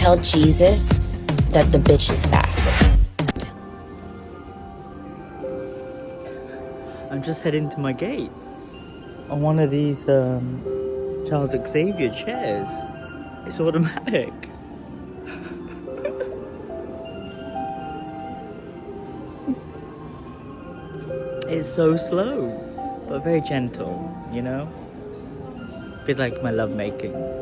Tell Jesus that the bitch is back. I'm just heading to my gate on one of these Charles Xavier chairs. It's automatic. It's so slow, but very gentle, you know? A bit like my lovemaking.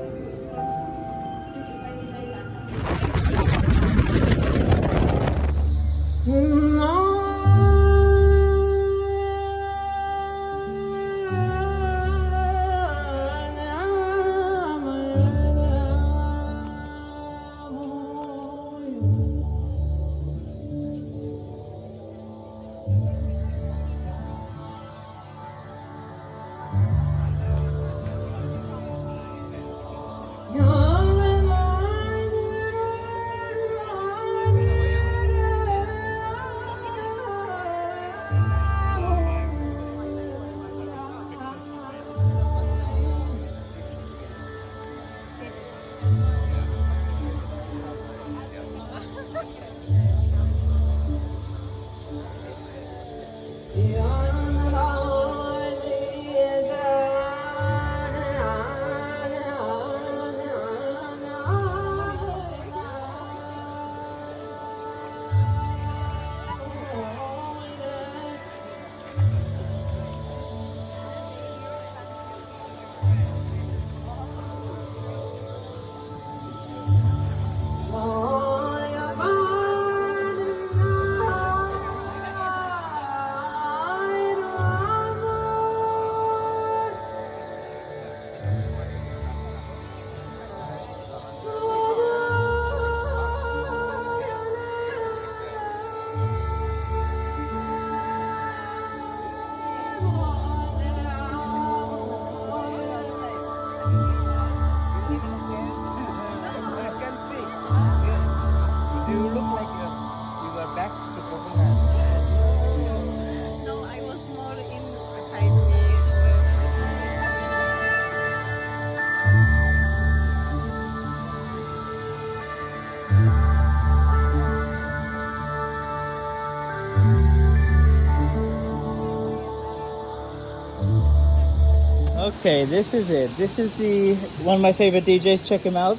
Okay, this is it. This is the one of my favorite DJs. Check him out.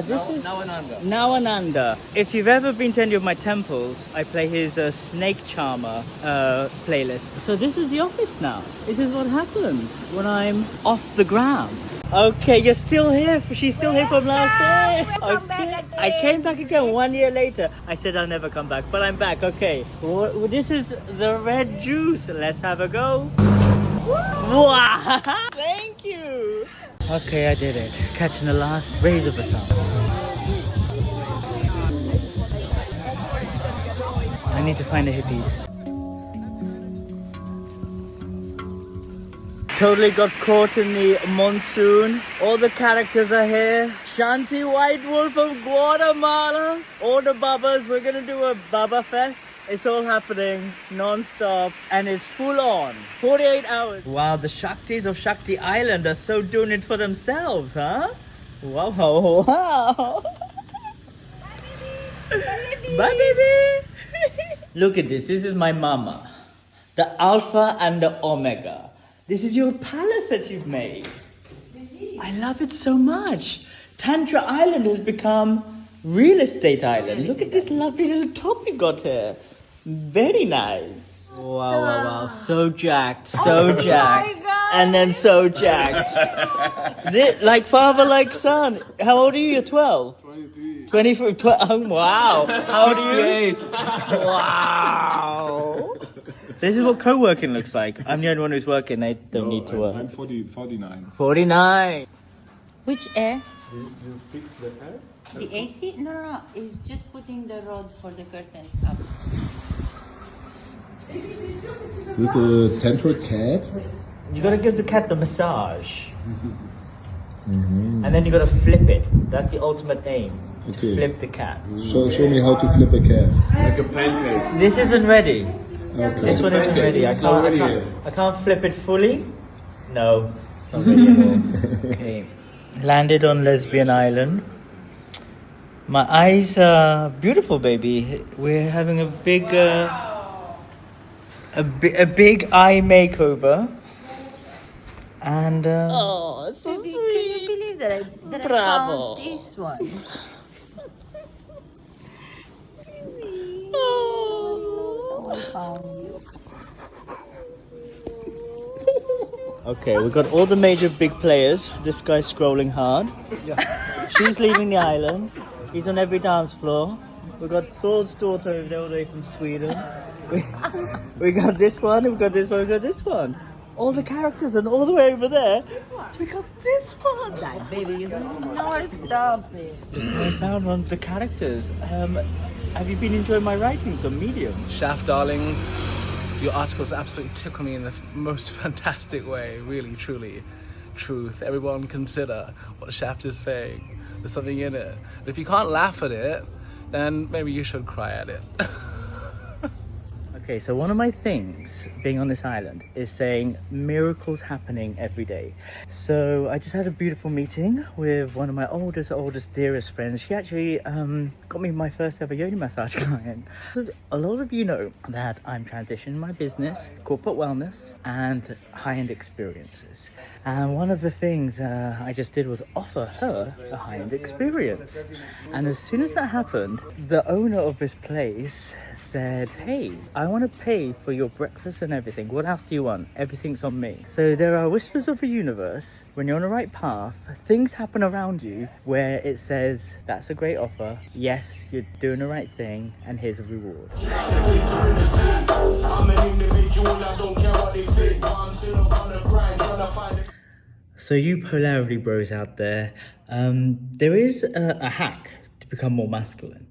This is Nawananda. If you've ever been to any of my temples, I play his Snake Charmer playlist. So this is the office now. This is what happens when I'm off the ground. Okay, you're still here. She's still here from last day. Okay. I came back again 1 year later. I said I'll never come back, but I'm back. Okay, well, this is the red juice. Let's have a go. Wow! Thank you! Okay, I did it. Catching the last rays of the sun. I need to find the hippies. Totally got caught in the monsoon. All the characters are here. Shanti White Wolf of Guatemala. All the Babas. We're gonna do a Baba Fest. It's all happening non-stop and it's full on. 48 hours. Wow, the Shaktis of Shakti Island are so doing it for themselves, huh? Wow, wow. Bye, baby. Bye, baby. Look at this. This is my mama. The Alpha and the Omega. This is your palace that you've made. I love it so much. Tantra Island has become real estate island. Look at this lovely little top you got here. Very nice. Wow, wow, wow. So jacked. So jacked. And then so jacked. Like father, like son. How old are you? You're 12? 23. 24. Wow. How old are you? 68. Wow. This is what co-working looks like. I'm the only one who's working. They don't need to work. I'm 49. 49. Which air? You fix the air? The AC? No. It's just putting the rod for the curtains up. Is it a tantric cat? You gotta give the cat the massage. And then you gotta flip it. That's the ultimate aim. To Okay. flip the cat. Show me how to flip a cat. Like a pancake. This isn't ready. Okay. This one isn't ready. It's not ready yet. I can't flip it fully. No, it's not ready at all. Okay. Landed on Lesbian Island. My eyes are beautiful, baby. We're having a big, a big eye makeover. And Oh, so can you believe that I found this one? Someone found you. okay, we've got all the major big players. This guy's scrolling hard. Yeah. She's leaving the island. He's on every dance floor. We've got Thor's daughter over there all the way from Sweden. We got this one, we've got this one, we've got this one. All the characters and all the way over there. We got this one. That baby, you don't even know where to stop it. I found one of the characters. Have you been enjoying my writings on Medium? Shaft darlings, your articles absolutely tickle me in the most fantastic way, really, truly. Truth. Everyone consider what Shaft is saying. There's something in it. And if you can't laugh at it, then maybe you should cry at it. Okay, so one of my things being on this island is saying miracles happening every day. So I just had a beautiful meeting with one of my oldest, dearest friends. She actually got me my first ever yoni massage client. A lot of you know that I'm transitioning my business, corporate wellness, and high-end experiences. And one of the things I just did was offer her a high-end experience. And as soon as that happened, the owner of this place said, hey, I want to pay for your breakfast and everything. What else do you want? Everything's on me. So there are whispers of the universe. When you're on the right path, things happen around you where it says, that's a great offer. Yes, you're doing the right thing. And here's a reward. So you polarity bros out there, there is a hack to become more masculine.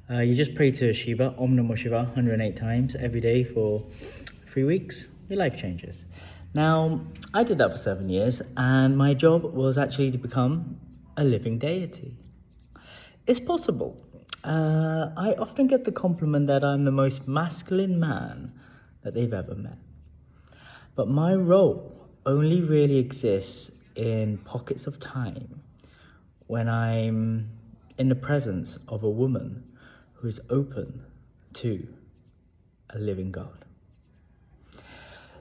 You just pray to Shiva, Om Namo Shiva, 108 times every day for 3 weeks. Your life changes. Now, I did that for 7 years, and my job was actually to become a living deity. It's possible. I often get the compliment that I'm the most masculine man that they've ever met. But my role only really exists in pockets of time when I'm in the presence of a woman who's open to a living God.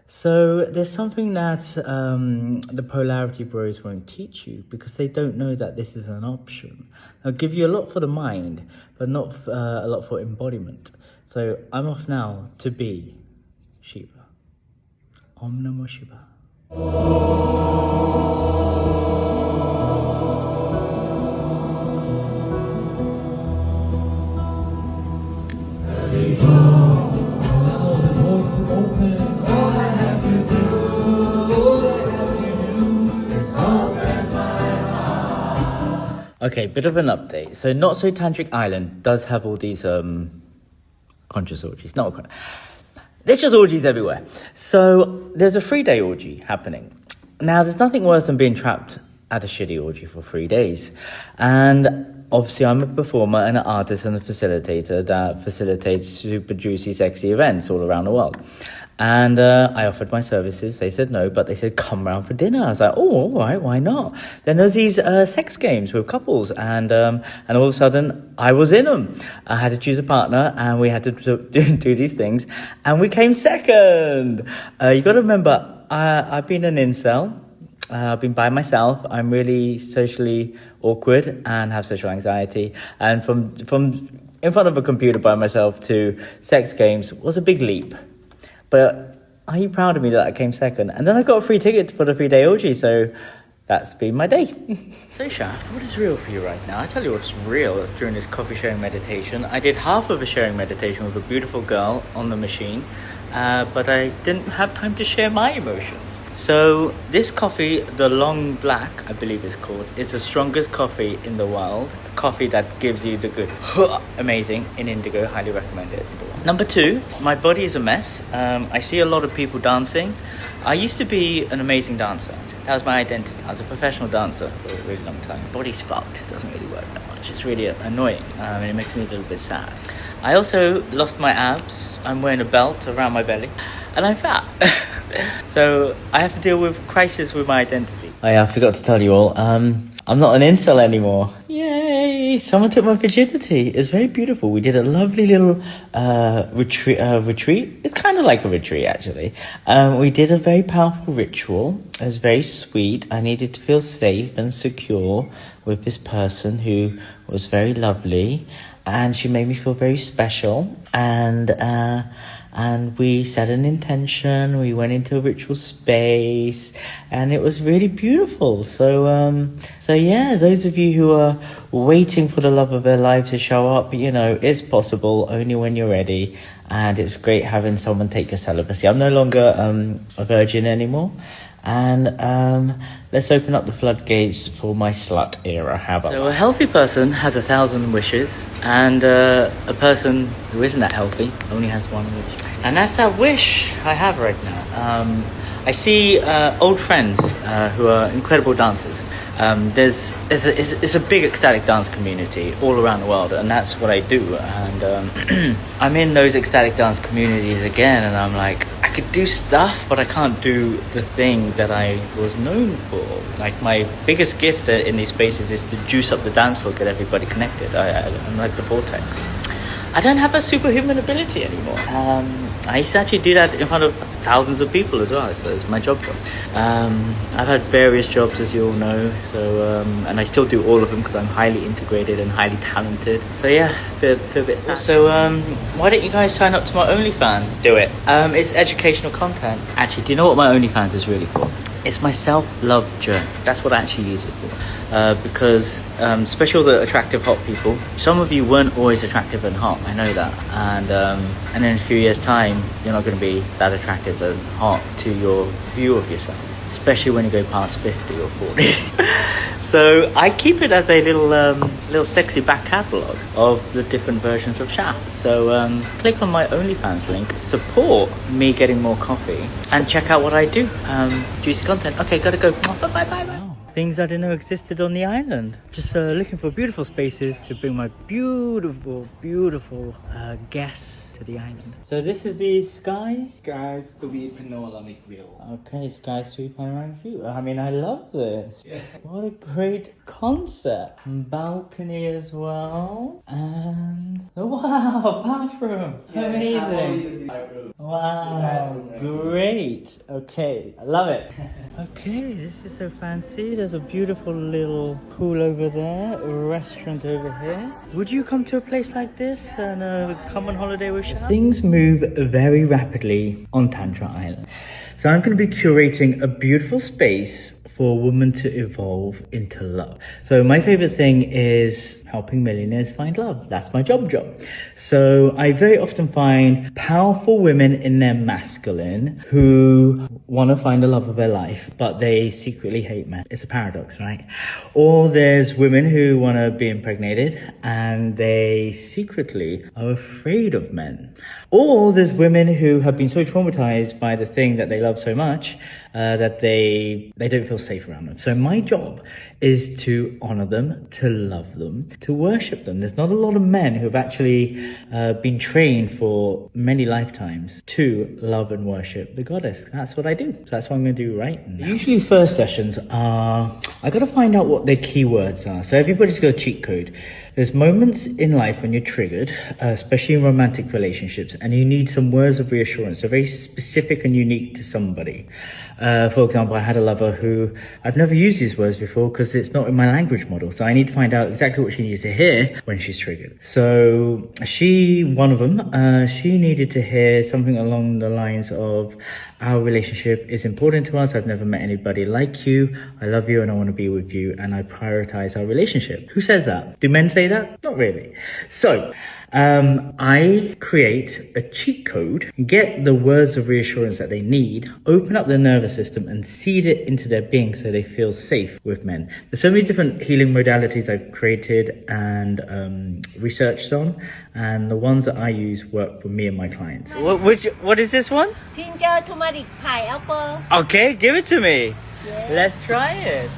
So there's something that the polarity bros won't teach you because they don't know that this is an option. They'll give you a lot for the mind, but not a lot for embodiment. So I'm off now to be Shiva. Om Namo Shiva. Okay, bit of an update. So Not So Tantric Island does have all these conscious orgies. There's just orgies everywhere. So there's a 3-day orgy happening. Now, there's nothing worse than being trapped at a shitty orgy for 3 days. And obviously I'm a performer and an artist and a facilitator that facilitates super juicy, sexy events all around the world. And I offered my services. They said no, but they said come round for dinner. I was like, oh, all right, why not? Then there's these sex games with couples, and all of a sudden I was in them. I had to choose a partner, and we had to do these things, and we came second. You got to remember, I've been an incel. I've been by myself. I'm really socially awkward and have social anxiety. And from in front of a computer by myself to sex games was a big leap. But are you proud of me that I came second? And then I got a free ticket for the 3-day orgy, so that's been my day. So Shaft, what is real for you right now? I tell you what's real during this coffee sharing meditation. I did half of a sharing meditation with a beautiful girl on the machine, but I didn't have time to share my emotions. So this coffee, the Long Black, I believe it's called, is the strongest coffee in the world. A coffee that gives you the good, amazing, in indigo, highly recommend it. Number 2, my body is a mess. I see a lot of people dancing. I used to be an amazing dancer. That was my identity. I was a professional dancer for a really long time. Body's fucked. It doesn't really work that much. It's really annoying, and it makes me a little bit sad. I also lost my abs. I'm wearing a belt around my belly, and I'm fat. So I have to deal with crisis with my identity. I forgot to tell you all, I'm not an incel anymore. Yay! Yay! Someone took my virginity. It's very beautiful. We did a lovely little retreat. It's kind of like a retreat, actually. We did a very powerful ritual. It was very sweet. I needed to feel safe and secure with this person who was very lovely, and she made me feel very special. And we set an intention, we went into a ritual space, and it was really beautiful. So yeah, those of you who are waiting for the love of their lives to show up, you know, it's possible only when you're ready. And it's great having someone take your celibacy. I'm no longer a virgin anymore. And let's open up the floodgates for my slut era. How about so a healthy person has 1,000 wishes, and a person who isn't that healthy only has one wish. And that's that wish I have right now. I see old friends who are incredible dancers. It's a big ecstatic dance community all around the world, and that's what I do. And I'm in those ecstatic dance communities again, and I'm like, I could do stuff, but I can't do the thing that I was known for. Like, my biggest gift in these spaces is to juice up the dance floor, get everybody connected. I'm like the vortex. I don't have a superhuman ability anymore. I used to actually do that in front of thousands of people as well, so it's my job. I've had various jobs, as you all know, so and I still do all of them because I'm highly integrated and highly talented. So yeah, feel a bit. So why don't you guys sign up to my OnlyFans? Do it. It's educational content. Actually, do you know what my OnlyFans is really for? It's my self-love journey. That's what I actually use it for. Because, especially all the attractive, hot people, some of you weren't always attractive and hot, I know that. And in a few years' time, you're not going to be that attractive and hot to your view of yourself, especially when you go past 50 or 40. So I keep it as a little sexy back catalogue of the different versions of Shaft. So click on my OnlyFans link, support me getting more coffee, and check out what I do. Juicy content. Okay, gotta go. Bye. Wow. Things I didn't know existed on the island. Just looking for beautiful spaces to bring my beautiful guests to the island. So this is the Sky Sweet Panoramic View. Okay, Sky Sweet Panoramic View. I mean, I love this. Yeah. What a great concept. Balcony as well. And wow, bathroom. Yes, amazing. Wow, great. Okay, I love it. Okay, this is so fancy. There's a beautiful little pool over there, a restaurant over here. Would you come to a place like this and come on holiday with Shah? Things move very rapidly on Tantra Island. So I'm going to be curating a beautiful space for a woman to evolve into love. So my favorite thing is helping millionaires find love. That's my job. So I very often find powerful women in their masculine who want to find the love of their life, but they secretly hate men. It's a paradox, right? Or there's women who want to be impregnated and they secretly are afraid of men. Or there's women who have been so traumatized by the thing that they love so much that they don't feel safe around them. So my job is to honor them, to love them, to worship them. There's not a lot of men who have actually been trained for many lifetimes to love and worship the goddess. That's what I do. So that's what I'm going to do right now. Usually first sessions are, I got to find out what their keywords are. So everybody's got a cheat code. There's moments in life when you're triggered, especially in romantic relationships, and you need some words of reassurance. So very specific and unique to somebody. For example, I had a lover who I've never used these words before because it's not in my language model. So I need to find out exactly what she needs to hear when she's triggered. So one of them, she needed to hear something along the lines of, our relationship is important to us. I've never met anybody like you. I love you and I want to be with you and I prioritize our relationship. Who says that? Do men say that? Not really. So I create a cheat code, get the words of reassurance that they need, open up their nervous system and seed it into their being so they feel safe with men. There's so many different healing modalities I've created and researched on, and the ones that I use work for me and my clients. What is this one? Ginger, turmeric, pineapple. Okay, give it to me. Yes. Let's try it.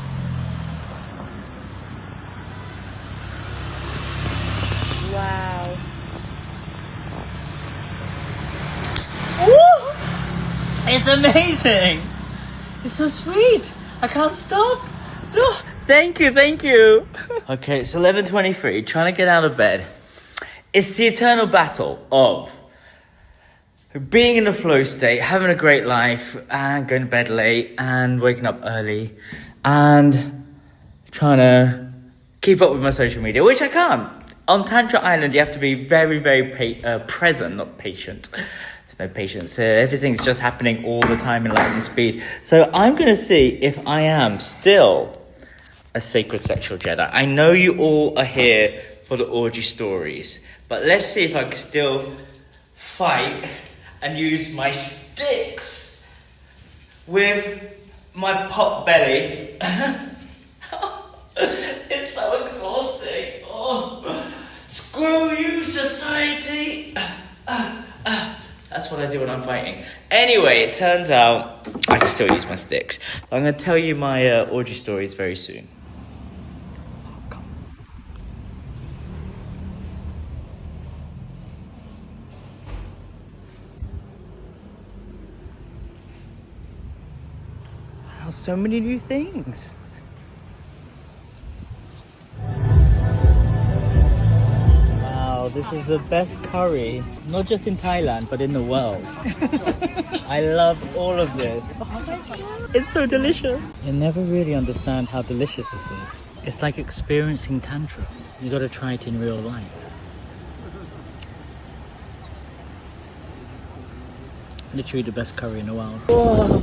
Wow. Woo! It's amazing. It's so sweet. I can't stop. Look, Thank you, thank you. Okay, it's 11:23, trying to get out of bed. It's the eternal battle of being in the flow state, having a great life, and going to bed late, and waking up early, and trying to keep up with my social media, which I can't. On Tantra Island, you have to be very, very present, not patient. There's no patience here. Everything's just happening all the time in lightning speed. So I'm going to see if I am still a sacred sexual Jedi. I know you all are here for the orgy stories, but let's see if I can still fight and use my sticks with my pot belly. It's so exhausting. Oh, screw you, society. That's what I do when I'm fighting. Anyway, it turns out I can still use my sticks. I'm going to tell you my orgy stories very soon. Wow, so many new things. This is the best curry, not just in Thailand, but in the world. I love all of this. Oh my God. It's so delicious. You never really understand how delicious this is. It's like experiencing Tantra. You gotta try it in real life. Literally the best curry in the world. Whoa.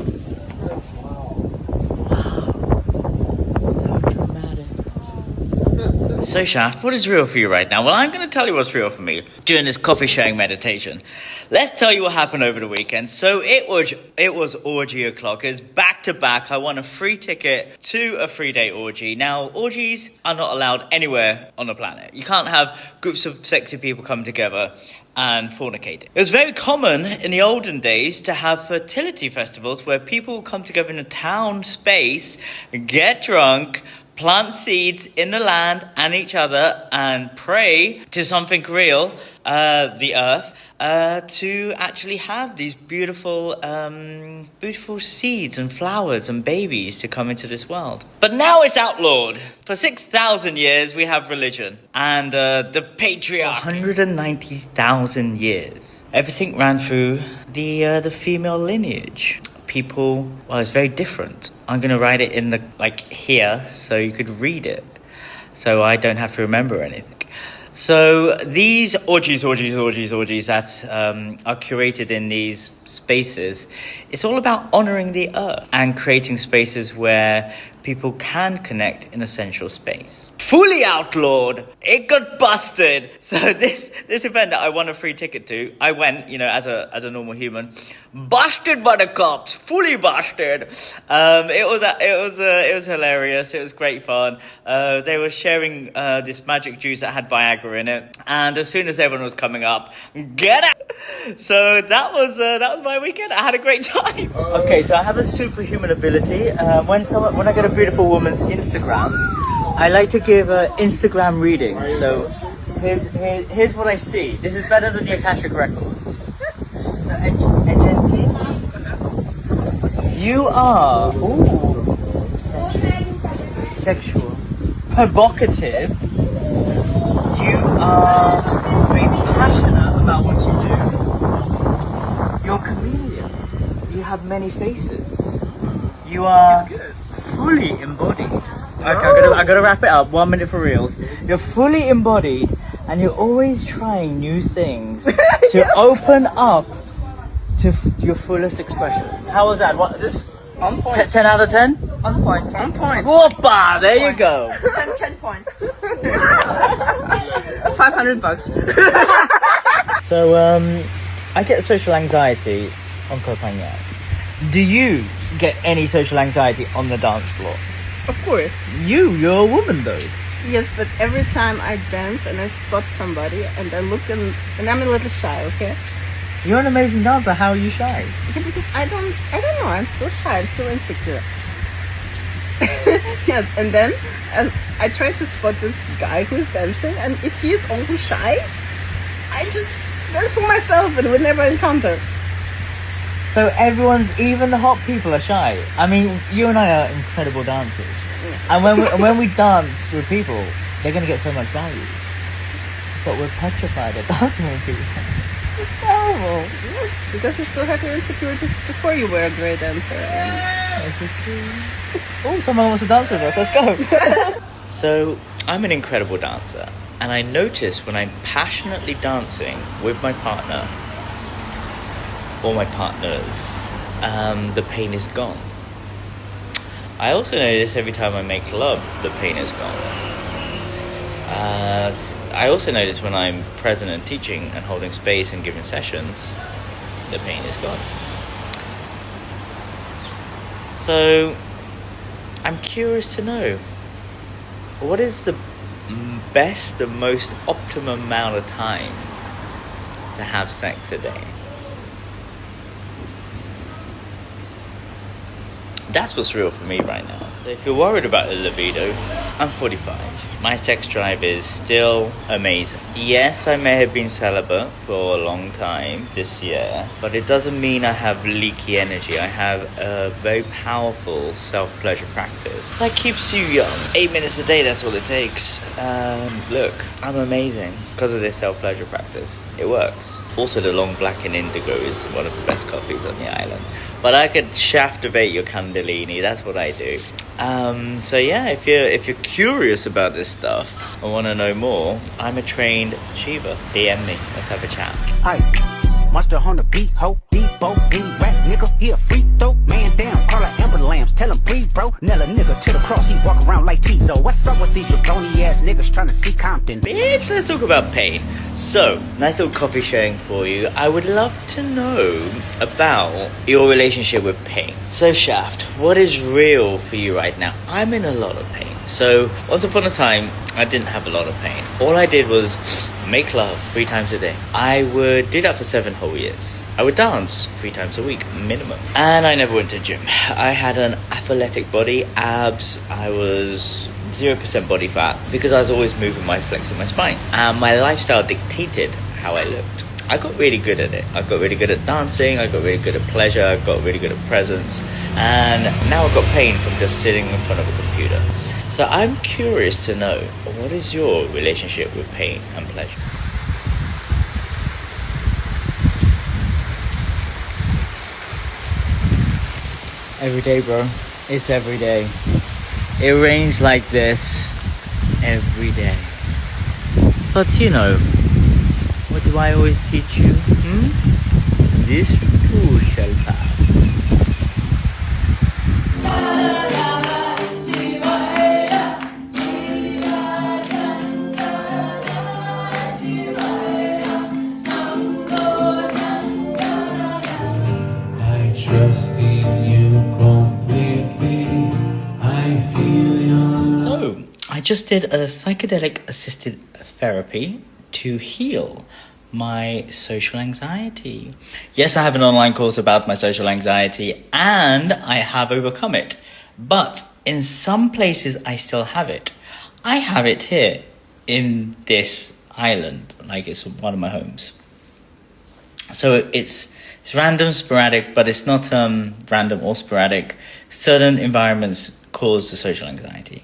So Shaft, what is real for you right now? Well, I'm going to tell you what's real for me during this coffee sharing meditation. Let's tell you what happened over the weekend. So it was orgy o'clock. It's back to back. I won a free ticket to a 3-day orgy. Now, orgies are not allowed anywhere on the planet. You can't have groups of sexy people come together and fornicate. It was very common in the olden days to have fertility festivals where people come together in a town space, get drunk, plant seeds in the land and each other, and pray to something real, the earth, to actually have these beautiful seeds and flowers and babies to come into this world. But now it's outlawed. For 6,000 years we have religion and the patriarchy. 190,000 years. Everything ran through the female lineage. People, well, it's very different. I'm going to write it in the, here, so you could read it. So I don't have to remember anything. So these orgies that are curated in these spaces, it's all about honoring the earth and creating spaces where people can connect in a sensual space. Fully outlawed. It got busted. So this event that I won a free ticket to, I went, as a normal human, busted by the cops, fully busted. It was hilarious. It was great fun. They were sharing this magic juice that had Viagra in it, and as soon as everyone was coming up, get out. So that was my weekend. I had a great time. Okay, so I have a superhuman ability. When I get a beautiful woman's Instagram, I like to give Instagram reading. So here's what I see. This is better than the Akashic Records. You are sexual, provocative. You are very passionate about what you do. You're a chameleon. You have many faces. You are fully embodied. Okay, I gotta wrap it up. 1 minute for reals. You're fully embodied, and you're always trying new things to open up to your fullest expression. How was that? What? Just on point. 10 out of 10? On point. On point. Whoppa! There you go. 10 points. $500. So I get social anxiety on Copenhagen. Do you get any social anxiety on the dance floor? Of course. You're a woman though. Yes, but every time I dance and I spot somebody and I look and I'm a little shy, okay? You're an amazing dancer. How are you shy? Yeah, because I don't know. I'm still shy. I'm still insecure. Yes, and then I try to spot this guy who's dancing, and if he's also shy, I just dance for myself and we never encounter. So even the hot people are shy. I mean, you and I are incredible dancers. And when we dance with people, they're gonna get so much value. But we're petrified at dancing with people. It's terrible. Yes, because you still have your insecurities before you were a great dancer. This is true. Oh, someone wants to dance with us. Let's go. So, I'm an incredible dancer. And I notice when I'm passionately dancing with my partner or my partners, the pain is gone. I also notice every time I make love, the pain is gone. I also notice when I'm present and teaching and holding space and giving sessions, the pain is gone. So, I'm curious to know, what is the best, the most optimum amount of time to have sex a day? That's what's real for me right now. So if you're worried about the libido, I'm 45. My sex drive is still amazing. Yes, I may have been celibate for a long time this year, but it doesn't mean I have leaky energy. I have a very powerful self-pleasure practice that keeps you young. 8 minutes a day, that's all it takes. Look, I'm amazing because of this self-pleasure practice. It works. Also, the long black and indigo is one of the best coffees on the island. But I could shaftivate your Kundalini. That's what I do. So yeah, if you're curious about this stuff or want to know more, I'm a trained Shiva. DM me. Let's have a chat. Aye, monster on the beat, ho, Debo, any rap nigga, he a free throw, man down, call like Amber Lambs, tell him breathe, bro, Nella nigga to the cross, he walk around like Tizo. What's up with these jabroni ass niggas trying to see Compton? Bitch, let's talk about pain. So, nice little coffee sharing for you. I would love to know about your relationship with pain. So, Shaft, what is real for you right now? I'm in a lot of pain. So, once upon a time, I didn't have a lot of pain. All I did was make love 3 times a day. I would do that for 7 whole years. I would dance 3 times a week, minimum. And I never went to the gym. I had an athletic body, abs. I was 0% body fat because I was always moving flexing my spine. And my lifestyle dictated how I looked. I got really good at it. I got really good at dancing. I got really good at pleasure. I got really good at presence. And now I've got pain from just sitting in front of a computer. So I'm curious to know, what is your relationship with pain and pleasure? Every day, bro. It's every day. It rains like this every day. But you know, what do I always teach you? This too shall pass. Trust in you completely. I feel your So, I just did a psychedelic assisted therapy to heal my social anxiety. Yes, I have an online course about my social anxiety and I have overcome it. But in some places I still have it. I have it here in this island, like it's one of my homes. So it's random, sporadic, but it's not random or sporadic. Certain environments cause the social anxiety.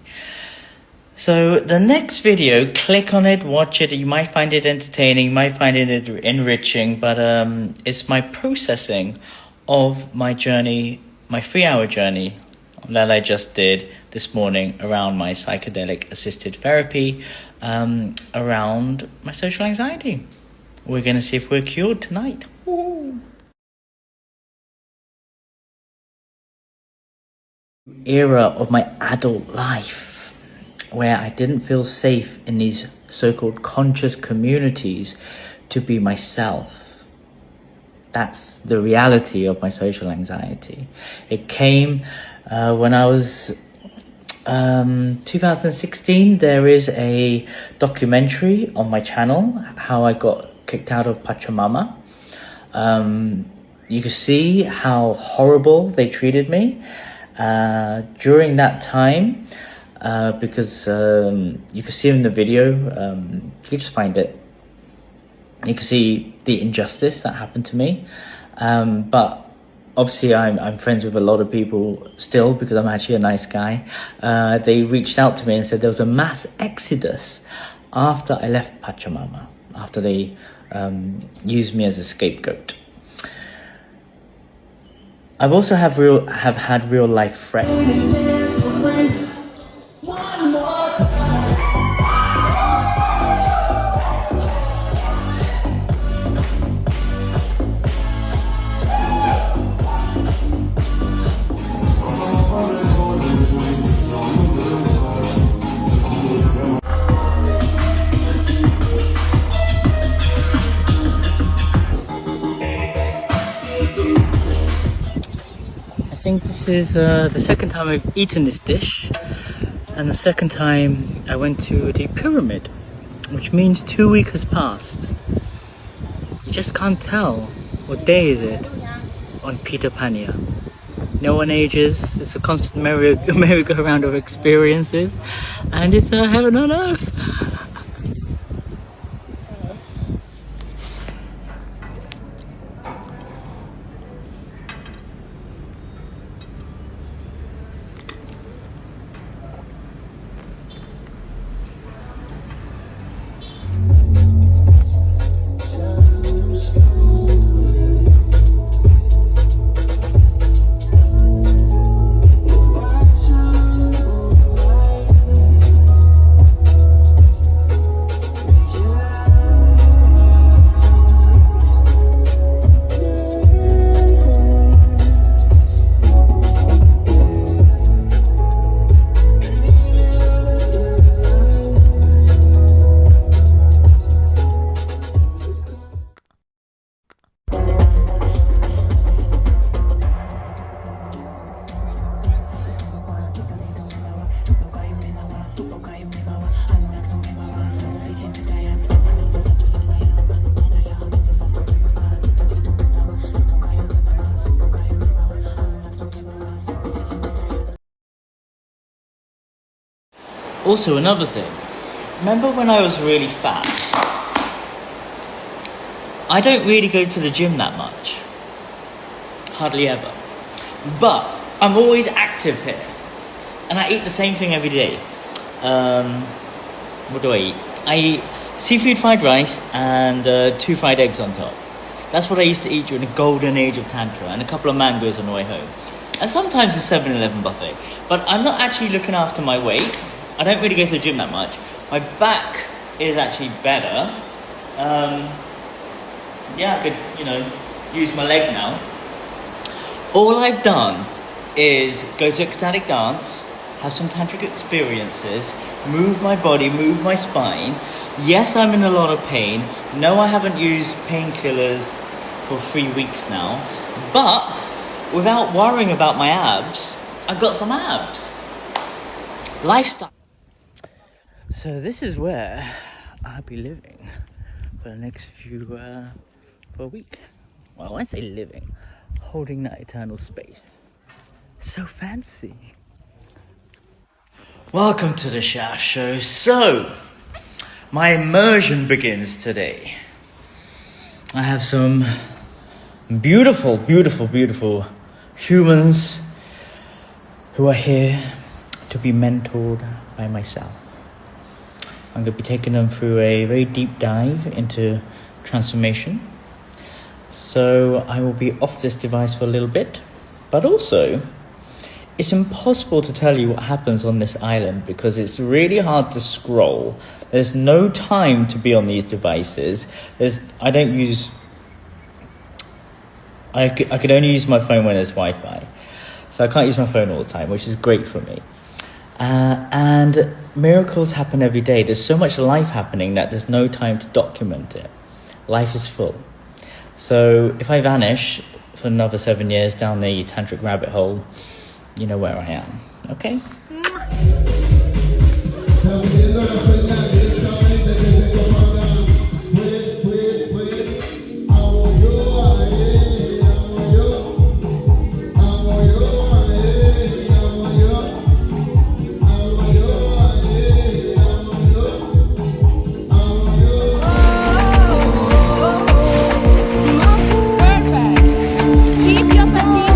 So the next video, click on it, watch it. You might find it entertaining, you might find it enriching, but it's my processing of my journey, my 3-hour journey that I just did this morning around my psychedelic assisted therapy, around my social anxiety. We're going to see if we're cured tonight. Woo! Era of my adult life where I didn't feel safe in these so-called conscious communities to be myself. That's the reality of my social anxiety. It came when I was 2016. There is a documentary on my channel, how I got kicked out of Pachamama. You can see how horrible they treated me during that time, because you can see in the video, you can just find it. You can see the injustice that happened to me, but obviously I'm friends with a lot of people still because I'm actually a nice guy. They reached out to me and said there was a mass exodus after I left Pachamama, after they used me as a scapegoat. I've also have had real life threats. I think this is the second time I've eaten this dish, and the second time I went to the pyramid, which means 2 weeks has passed. You just can't tell what day is it on Peter Pania. No one ages. It's a constant merry-go-round of experiences, and it's a heaven on earth. Also, another thing, remember when I was really fat? I don't really go to the gym that much. Hardly ever. But I'm always active here. And I eat the same thing every day. What do I eat? I eat seafood fried rice and 2 fried eggs on top. That's what I used to eat during the golden age of Tantra, and a couple of mangoes on the way home. And sometimes a 7-Eleven buffet. But I'm not actually looking after my weight. I don't really go to the gym that much. My back is actually better. Yeah, I could, use my leg now. All I've done is go to ecstatic dance, have some tantric experiences, move my body, move my spine. Yes, I'm in a lot of pain. No, I haven't used painkillers for 3 weeks now. But without worrying about my abs, I've got some abs. Lifestyle. So this is where I'll be living for the next for a week. Well, I won't say living, holding that eternal space. It's so fancy. Welcome to the Shao Show. So, my immersion begins today. I have some beautiful, beautiful, beautiful humans who are here to be mentored by myself. I'm going to be taking them through a very deep dive into transformation. So I will be off this device for a little bit, but also it's impossible to tell you what happens on this island because it's really hard to scroll. There's no time to be on these devices. I could only use my phone when there's Wi-Fi. So I can't use my phone all the time, which is great for me. And miracles happen every day. There's so much life happening that there's no time to document it. Life is full. So if I vanish for another 7 years down the tantric rabbit hole, you know where I am. Okay? Keep your petite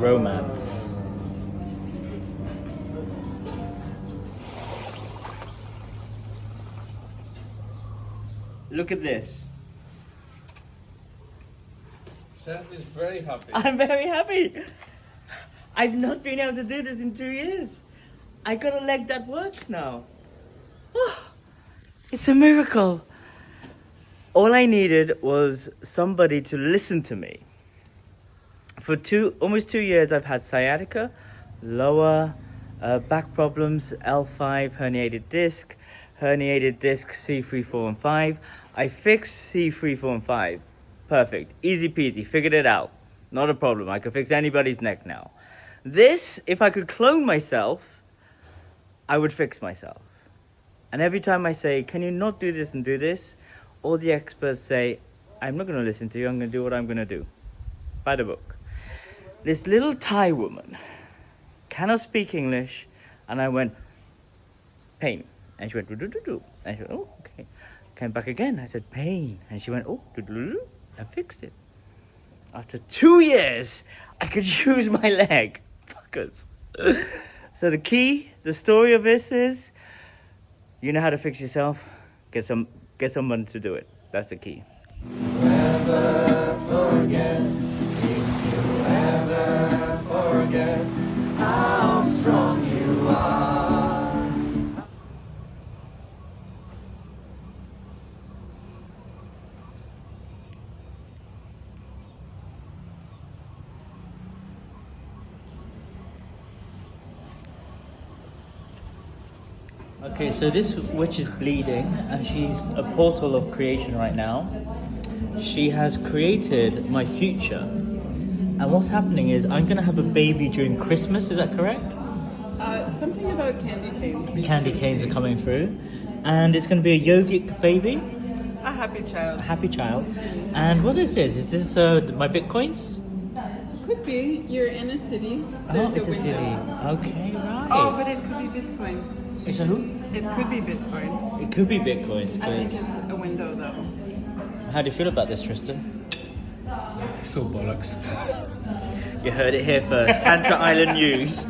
romance. Look at this. Chef is very happy. I'm very happy. I've not been able to do this in 2 years. I got a leg that works now. Oh, it's a miracle. All I needed was somebody to listen to me. For almost 2 years, I've had sciatica, lower back problems, L5, herniated disc C3, 4, and 5. I fixed C3, 4, and 5. Perfect. Easy peasy. Figured it out. Not a problem. I could fix anybody's neck now. This, if I could clone myself, I would fix myself. And every time I say, can you not do this and do this? All the experts say, I'm not going to listen to you. I'm going to do what I'm going to do. By the book. This little Thai woman cannot speak English. And I went, pain. And she went, do-do-do-do. And she went, oh, okay. Came back again. I said, pain. And she went, oh, do-do-do-do. I fixed it. After 2 years, I could use my leg. Fuckers. So the story of this is, you know how to fix yourself? Get someone to do it. That's the key. Never forget, if you ever forget how strong you are. Okay, so this witch is bleeding and she's a portal of creation right now. She has created my future. And what's happening is I'm going to have a baby during Christmas, is that correct? Something about candy canes. Candy canes are coming through. And it's going to be a yogic baby. A happy child. A happy child. And what is this? Is this my bitcoins? Could be. You're in a city. Oh, There's it's a a window. city. Okay, right. Oh, but it could be Bitcoin. It's a who? It could be Bitcoin. It could be bitcoins. I think it's a window though. How do you feel about this, Tristan? So bollocks. You heard it here first. Tantra Island News.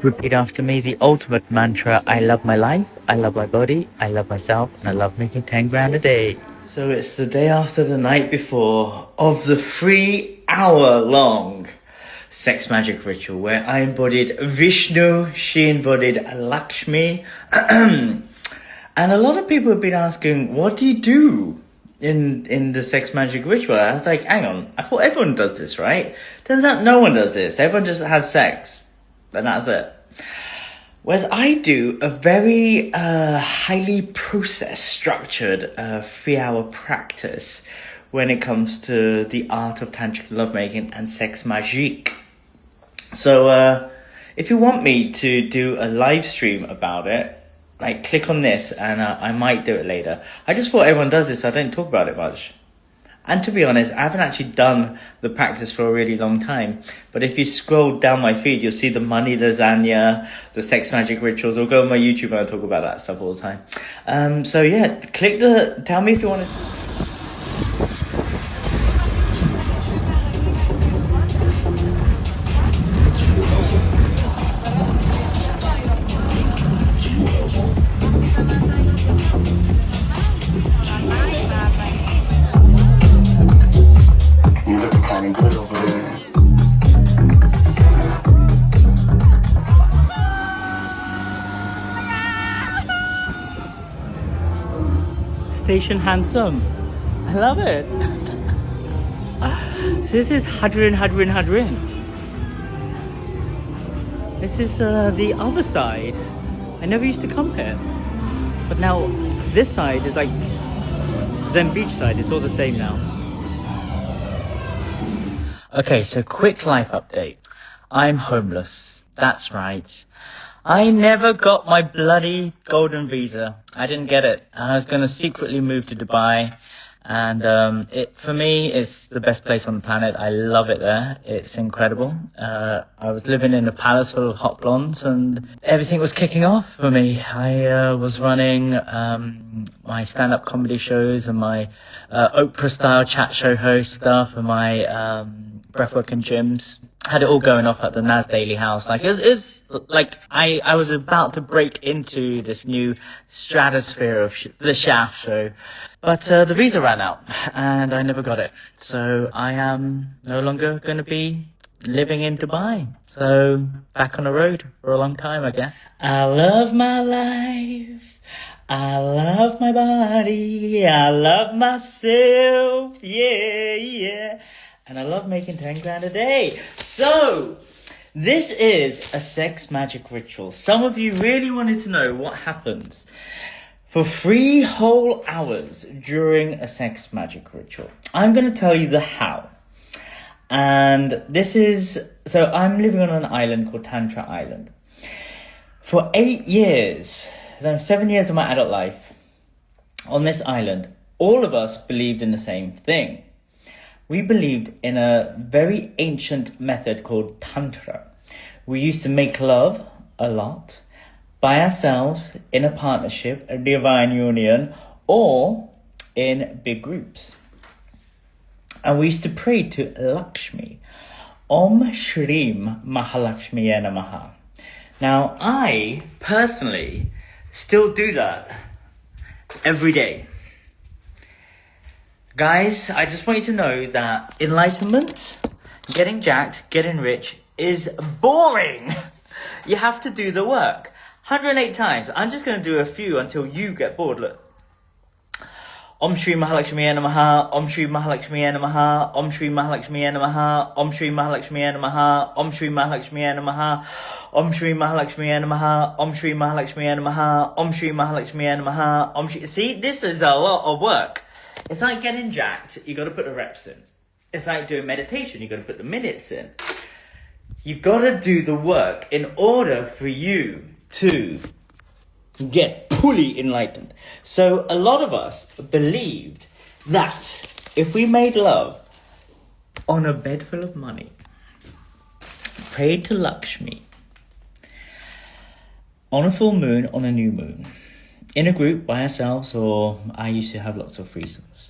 Repeat after me the ultimate mantra: I love my life, I love my body, I love myself, and I love making 10 grand a day. So it's the day after the night before of the 3-hour-long sex magic ritual where I embodied Vishnu, she embodied Lakshmi. And a lot of people have been asking, what do you do in the sex magic ritual? I was like, hang on, I thought everyone does this, right? Turns out no one does this. Everyone just has sex. And that's it. Whereas I do a very highly processed, structured 3-hour practice when it comes to the art of tantric lovemaking and sex magique. So if you want me to do a live stream about it, like click on this and I might do it later. I just thought everyone does this, so I don't talk about it much. And to be honest, I haven't actually done the practice for a really long time. But if you scroll down my feed, you'll see the money lasagna, the sex magic rituals, or go on my YouTube and I talk about that stuff all the time. So yeah, tell me if you want to. Station handsome. I love it. So this is Hadrin. This is the other side. I never used to come here. But now this side is like Zen Beach side. It's all the same now. Okay, so quick life update. I'm homeless. That's right. I never got my bloody golden visa. I didn't get it. I was going to secretly move to Dubai. And for me, it's the best place on the planet. I love it there. It's incredible. I was living in a palace full of hot blondes and everything was kicking off for me. I was running my stand-up comedy shows and my Oprah-style chat show host stuff and my breathwork and gyms. Had it all going off at the Naz Daily House. Like, it's like I was about to break into this new stratosphere of the Shaft show. But the visa ran out and I never got it. So I am no longer going to be living in Dubai. So back on the road for a long time, I guess. I love my life. I love my body. I love myself. Yeah, yeah. And I love making 10 grand a day. So, this is a sex magic ritual. Some of you really wanted to know what happens for 3 whole hours during a sex magic ritual. I'm going to tell you the how. And this is... So, I'm living on an island called Tantra Island. For 8 years, 7 years of my adult life, on this island, all of us believed in the same thing. We believed in a very ancient method called Tantra. We used to make love a lot, by ourselves, in a partnership, a divine union, or in big groups. And we used to pray to Lakshmi. Om Shrim Mahalakshmiye Namaha. Now, I personally still do that every day. Guys, I just want you to know that enlightenment, getting jacked, getting rich is boring. You have to do the work. 108 times. I'm just going to do a few until you get bored. Look. Om Shri Mahalakshmiye Namaha, Om Shri Mahalakshmiye Namaha, Om Shri Mahalakshmiye Namaha, Om Shri Mahalakshmiye Namaha, Om Shri Mahalakshmiye Namaha, Om Shri Mahalakshmiye Namaha, Om Shri Mahalakshmiye Namaha, Om Shri Mahalakshmiye Namaha, Om Shri... See, this is a lot of work. It's like getting jacked, you got to put the reps in. It's like doing meditation, you got to put the minutes in. You got to do the work in order for you to get fully enlightened. So a lot of us believed that if we made love on a bed full of money, prayed to Lakshmi, on a full moon, on a new moon, in a group by ourselves, or I used to have lots of threesomes,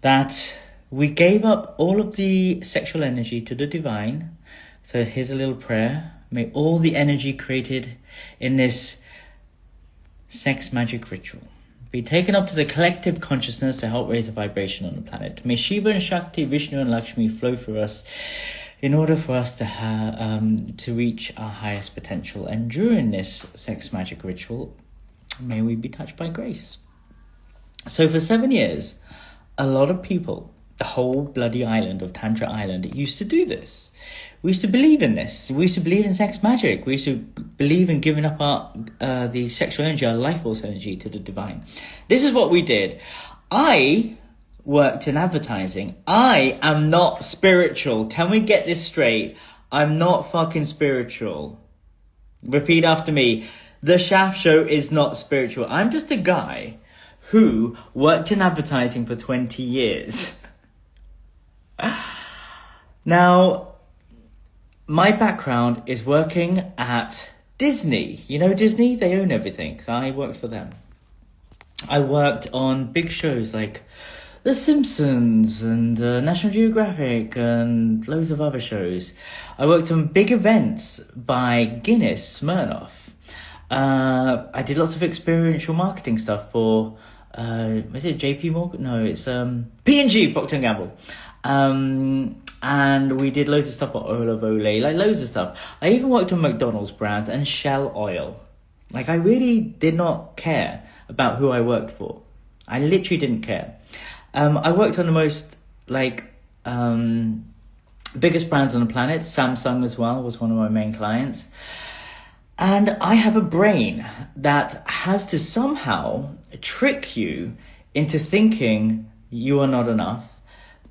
that we gave up all of the sexual energy to the divine. So here's a little prayer. May all the energy created in this sex magic ritual be taken up to the collective consciousness to help raise the vibration on the planet. May Shiva and Shakti, Vishnu and Lakshmi flow through us in order for us to reach our highest potential. And during this sex magic ritual, may we be touched by grace. So for 7 years, a lot of people, the whole bloody island of Tantra Island, used to do this. We used to believe in this. We used to believe in sex magic. We used to believe in giving up our the sexual energy, our life force energy to the divine. This is what we did. I worked in advertising. I am not spiritual. Can we get this straight? I'm not fucking spiritual. Repeat after me. The Shaft Show is not spiritual. I'm just a guy who worked in advertising for 20 years. Now, my background is working at Disney. You know Disney? They own everything. So I worked for them. I worked on big shows like The Simpsons and National Geographic and loads of other shows. I worked on big events by Guinness, Smirnoff. I did lots of experiential marketing stuff for, is it JP Morgan? No, it's P&G, Procter & Gamble. And we did loads of stuff for Ola Voley, like loads of stuff. I even worked on McDonald's brands and Shell Oil. Like, I really did not care about who I worked for. I literally didn't care. I worked on the most, biggest brands on the planet. Samsung as well was one of my main clients. And I have a brain that has to somehow trick you into thinking you are not enough,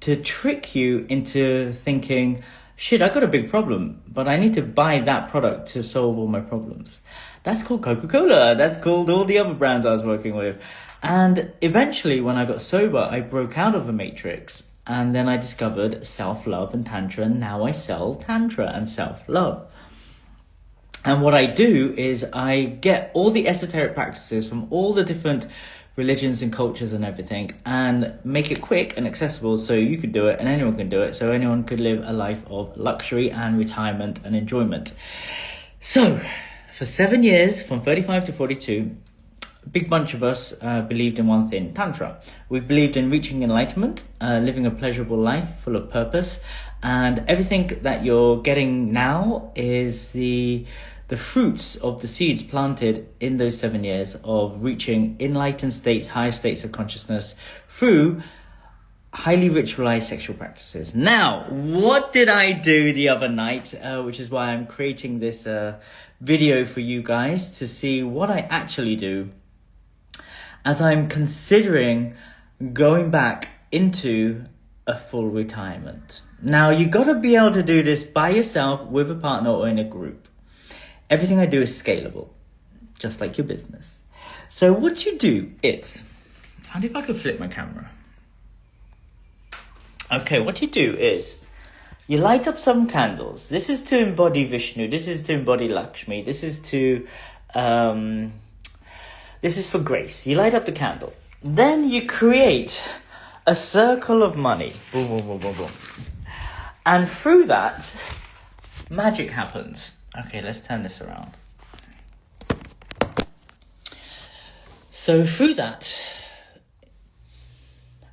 to trick you into thinking, shit, I got a big problem, but I need to buy that product to solve all my problems. That's called Coca-Cola. That's called all the other brands I was working with. And eventually, when I got sober, I broke out of the matrix. And then I discovered self-love and Tantra. And now I sell Tantra and self-love. And what I do is I get all the esoteric practices from all the different religions and cultures and everything, and make it quick and accessible so you could do it and anyone can do it, so anyone could live a life of luxury and retirement and enjoyment. So for 7 years, from 35 to 42, a big bunch of us believed in one thing, Tantra. We believed in reaching enlightenment, living a pleasurable life full of purpose, and everything that you're getting now is the fruits of the seeds planted in those 7 years of reaching enlightened states, higher states of consciousness through highly ritualized sexual practices. Now, what did I do the other night, which is why I'm creating this video for you guys to see what I actually do as I'm considering going back into a full retirement. Now, you gotta be able to do this by yourself, with a partner, or in a group. Everything I do is scalable, just like your business. So what you do is, and if I could flip my camera. Okay, what you do is, you light up some candles. This is to embody Vishnu, this is to embody Lakshmi, this is for grace. You light up the candle. Then you create a circle of money. Boom, boom, boom, boom, boom. And through that, magic happens. Okay, let's turn this around. So through that,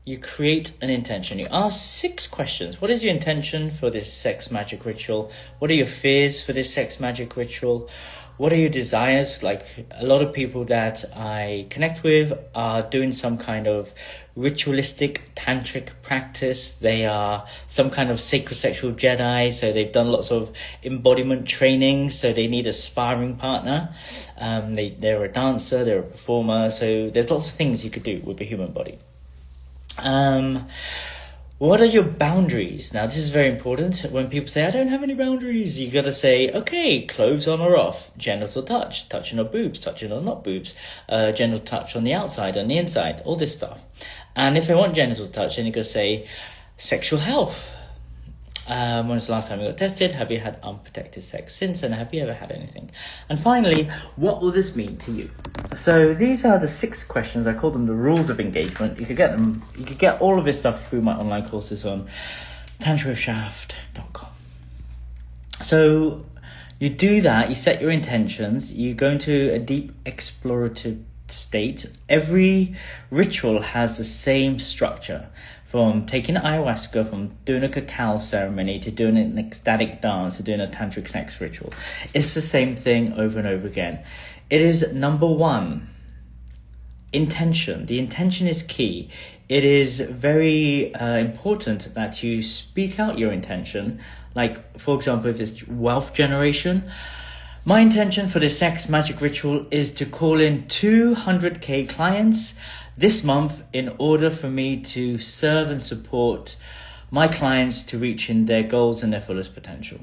you create an intention. You ask 6 questions. What is your intention for this sex magic ritual? What are your fears for this sex magic ritual? What are your desires? Like, a lot of people that I connect with are doing some kind of ritualistic tantric practice. They are some kind of sacred sexual Jedi, so they've done lots of embodiment training, so they need a sparring partner. They're a dancer, they're a performer, so there's lots of things you could do with the human body. What are your boundaries? Now, this is very important. When people say, I don't have any boundaries, you got to say, okay, clothes on or off, genital touch, touching on boobs, touching on not boobs, genital touch on the outside, on the inside, all this stuff. And if they want genital touch, then you got to say sexual health. When was the last time you got tested? Have you had unprotected sex since? And have you ever had anything? And finally, what will this mean to you? So these are the 6 questions. I call them the rules of engagement. You could get them. You could get all of this stuff through my online courses on tantrashaft.com. So you do that. You set your intentions. You go into a deep explorative state. Every ritual has the same structure. From taking ayahuasca, from doing a cacao ceremony, to doing an ecstatic dance, to doing a tantric sex ritual. It's the same thing over and over again. It is number 1, intention. The intention is key. It is very important that you speak out your intention. Like, for example, if it's wealth generation, my intention for this sex magic ritual is to call in 200k clients this month in order for me to serve and support my clients to reaching their goals and their fullest potential.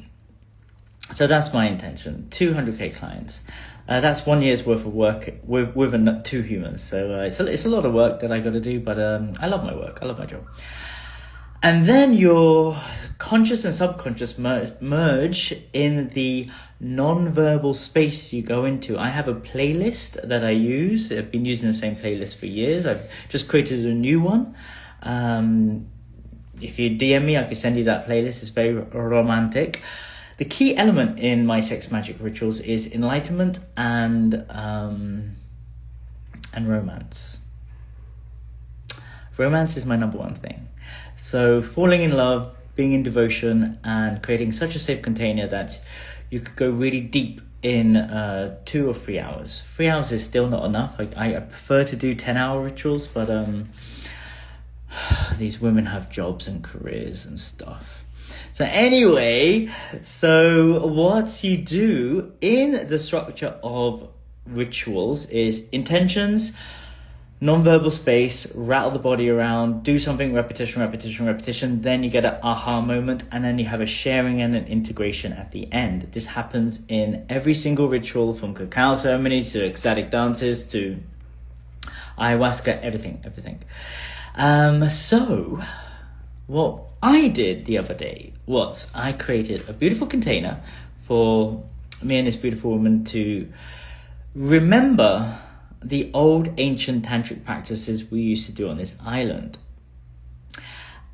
So that's my intention, 200k clients. That's 1 year's worth of work with 2 humans. So it's a lot of work that I got to do, but I love my work. I love my job. And then your conscious and subconscious merge in the non-verbal space you go into. I have a playlist that I use. I've been using the same playlist for years. I've just created a new one. If you DM me, I can send you that playlist. It's very romantic. The key element in my sex magic rituals is enlightenment and romance. Romance is my number 1 thing. So falling in love, being in devotion, and creating such a safe container that you could go really deep in 2 or 3 hours. 3 hours is still not enough. I prefer to do 10-hour rituals, but these women have jobs and careers and stuff. So anyway, so what you do in the structure of rituals is intentions, non-verbal space, rattle the body around, do something, repetition, then you get an aha moment, and then you have a sharing and an integration at the end. This happens in every single ritual, from cacao ceremonies to ecstatic dances to ayahuasca, everything. So what I did the other day was I created a beautiful container for me and this beautiful woman to remember the old ancient tantric practices we used to do on this island.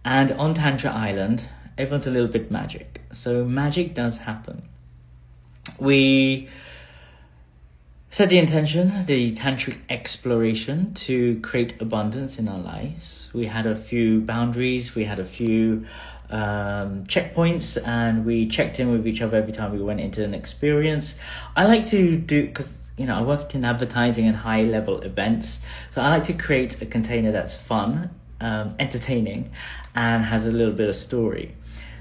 And on Tantra Island, everyone's a little bit magic. So magic does happen. We set the intention, the tantric exploration, to create abundance in our lives. We had a few boundaries, we had a few checkpoints, and we checked in with each other every time we went into an experience. I like to do, because I worked in advertising and high level events, so I like to create a container that's fun, entertaining, and has a little bit of story.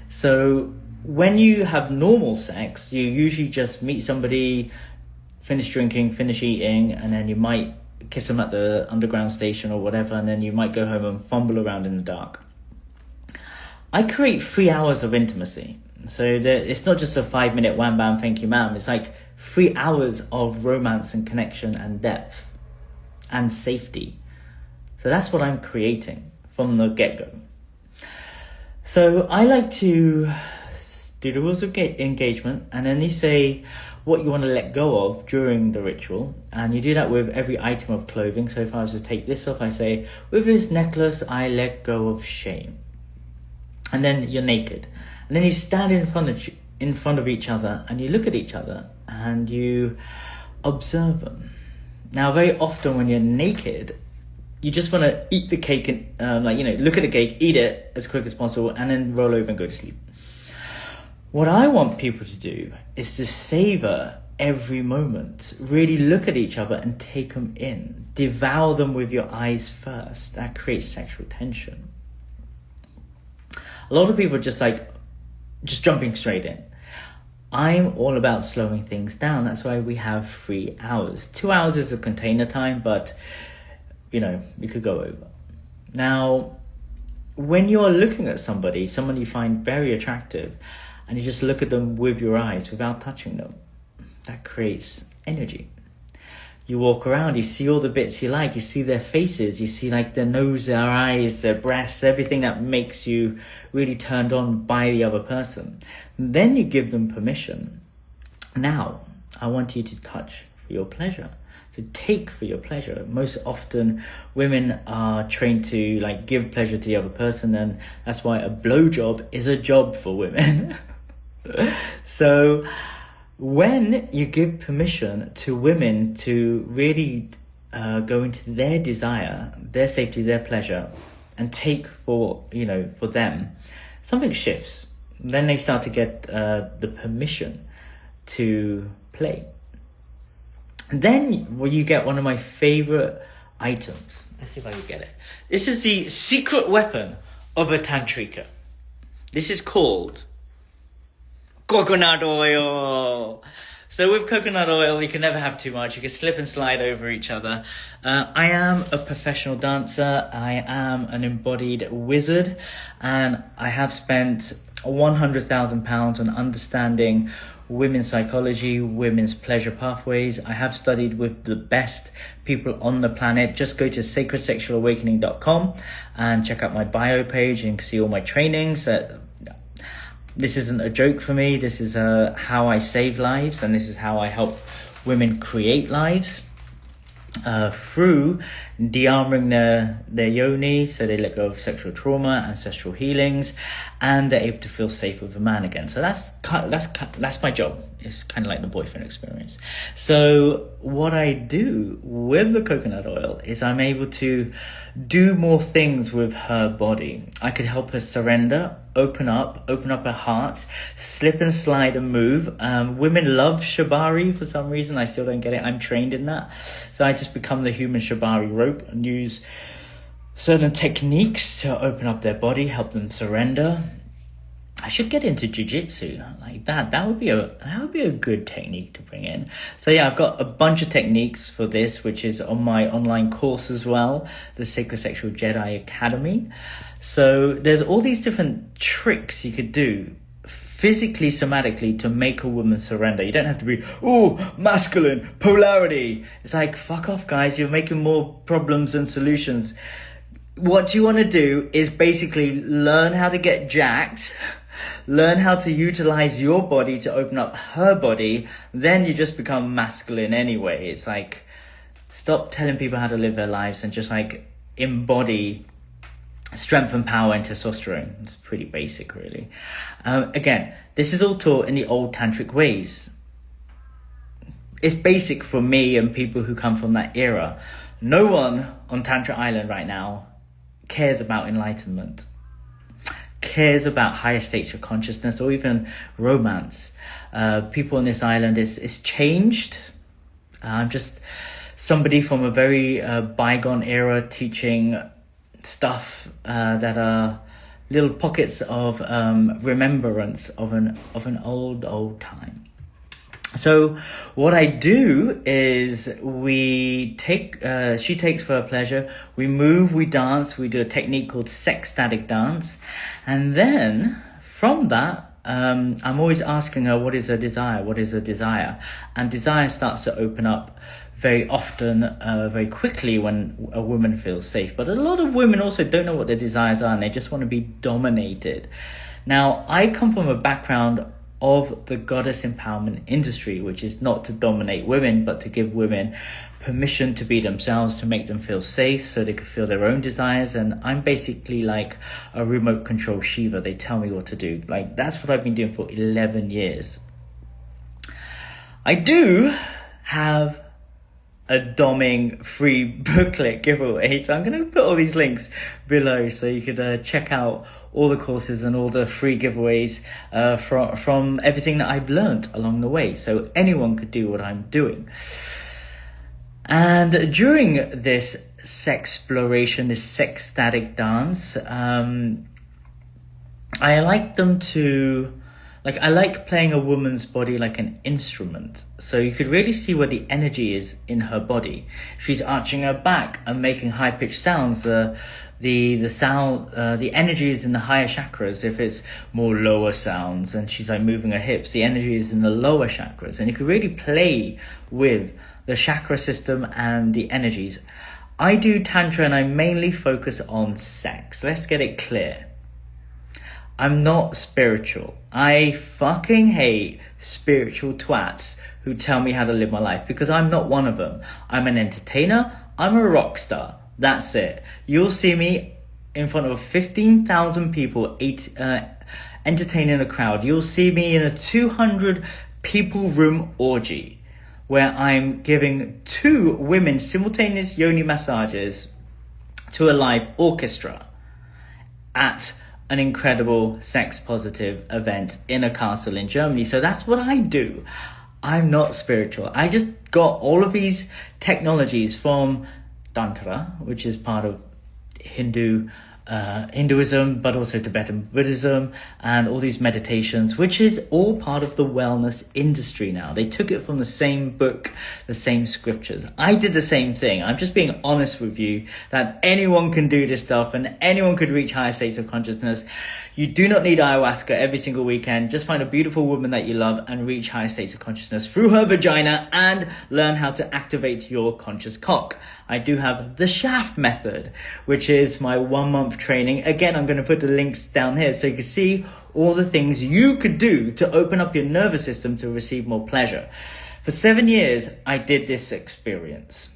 So when you have normal sex, you usually just meet somebody, finish drinking, finish eating, and then you might kiss them at the underground station or whatever, and then you might go home and fumble around in the dark. I create 3 hours of intimacy. So it's not just a 5-minute wham bam thank you ma'am. It's like 3 hours of romance and connection and depth and safety. So that's what I'm creating from the get-go. So I like to do the rules of engagement, and then you say what you want to let go of during the ritual, and you do that with every item of clothing. So if I was to take this off, I say, with this necklace I let go of shame. And then you're naked, and then you stand in front of each other, and you look at each other and you observe them. Now, very often when you're naked, you just want to eat the cake and look at the cake, eat it as quick as possible, and then roll over and go to sleep. What I want people to do is to savor every moment, really look at each other and take them in, devour them with your eyes first. That creates sexual tension. A lot of people are just jumping straight in. I'm all about slowing things down. That's why we have 3 hours. 2 hours is a container time, but we could go over. Now, when you're looking at somebody you find very attractive, and you just look at them with your eyes without touching them, that creates energy. You walk around, you see all the bits you like, you see their faces, you see their nose, their eyes, their breasts, everything that makes you really turned on by the other person. And then you give them permission. Now, I want you to touch for your pleasure, to take for your pleasure. Most often, women are trained to give pleasure to the other person, and that's why a blowjob is a job for women. So when you give permission to women to really go into their desire, their safety, their pleasure, and take for them, something shifts. Then they start to get the permission to play. Then you get one of my favorite items. Let's see if I can get it. This is the secret weapon of a tantrika. This is called coconut oil. So with coconut oil, you can never have too much. You can slip and slide over each other. I am a professional dancer. I am an embodied wizard, and I have spent £100,000 on understanding women's psychology, women's pleasure pathways. I have studied with the best people on the planet. Just go to sacredsexualawakening.com and check out my bio page and see all my trainings. This isn't a joke for me. This is how I save lives, and this is how I help women create lives through de-armoring their yoni, so they let go of sexual trauma, ancestral healings, and they're able to feel safe with a man again. So that's my job. It's kind of like the boyfriend experience. So what I do with the coconut oil is I'm able to do more things with her body. I could help her surrender, open up her heart, slip and slide and move. Women love shibari for some reason. I still don't get it. I'm trained in that. So I just become the human shibari rope and use certain techniques to open up their body, help them surrender. I should get into jiu-jitsu like that. That would be a good technique to bring in. So yeah, I've got a bunch of techniques for this, which is on my online course as well, the Sacred Sexual Jedi Academy. So there's all these different tricks you could do physically, somatically, to make a woman surrender. You don't have to be, masculine, polarity. It's like, fuck off, guys. You're making more problems than solutions. What you want to do is basically learn how to get jacked, learn how to utilize your body to open up her body. Then you just become masculine anyway. It's like, Stop telling people how to live their lives and just like embody strength and power and testosterone. It's pretty basic, really. Again, this is all taught in the old tantric ways. It's basic for me and people who come from that era. No one on Tantra Island right now cares about enlightenment, cares about higher states of consciousness, or even romance. People on this island, it's changed. I'm just somebody from a very bygone era teaching stuff that are little pockets of remembrance of an old time. So what I do is she takes for her pleasure, we move, we dance, we do a technique called sex static dance, and then from that I'm always asking her, what is her desire, and desire starts to open up very often, very quickly when a woman feels safe. But a lot of women also don't know what their desires are, and they just want to be dominated. Now, I come from a background of the goddess empowerment industry, which is not to dominate women, but to give women permission to be themselves, to make them feel safe so they can feel their own desires. And I'm basically like a remote control Shiva. They tell me what to do. Like, that's what I've been doing for 11 years. I do have a doming free booklet giveaway, so I'm going to put all these links below so you could check out all the courses and all the free giveaways from everything that I've learned along the way, so anyone could do what I'm doing. And during this sexploration, this sex static dance, I like them to, I like playing a woman's body like an instrument. So you could really see where the energy is in her body. If she's arching her back and making high-pitched sounds, the sound, the energy is in the higher chakras. If it's more lower sounds and she's like moving her hips, the energy is in the lower chakras. And you could really play with the chakra system and the energies. I do Tantra and I mainly focus on sex. Let's get it clear. I'm not spiritual. I fucking hate spiritual twats who tell me how to live my life, because I'm not one of them. I'm an entertainer. I'm a rock star. That's it. You'll see me in front of 15,000 people entertaining a crowd. You'll see me in a 200 people room orgy where I'm giving 2 women simultaneous yoni massages to a live orchestra at an incredible sex positive event in a castle in Germany. So that's what I do. I'm not spiritual. I just got all of these technologies from Tantra, which is part of Hinduism, but also Tibetan Buddhism, and all these meditations, which is all part of the wellness industry now. They took it from the same book, the same scriptures. I did the same thing. I'm just being honest with you that anyone can do this stuff and anyone could reach higher states of consciousness. You do not need ayahuasca every single weekend. Just find a beautiful woman that you love and reach higher states of consciousness through her vagina and learn how to activate your conscious cock. I do have the shaft method, which is my 1-month training. Again, I'm going to put the links down here so you can see all the things you could do to open up your nervous system to receive more pleasure. For 7 years, I did this experience.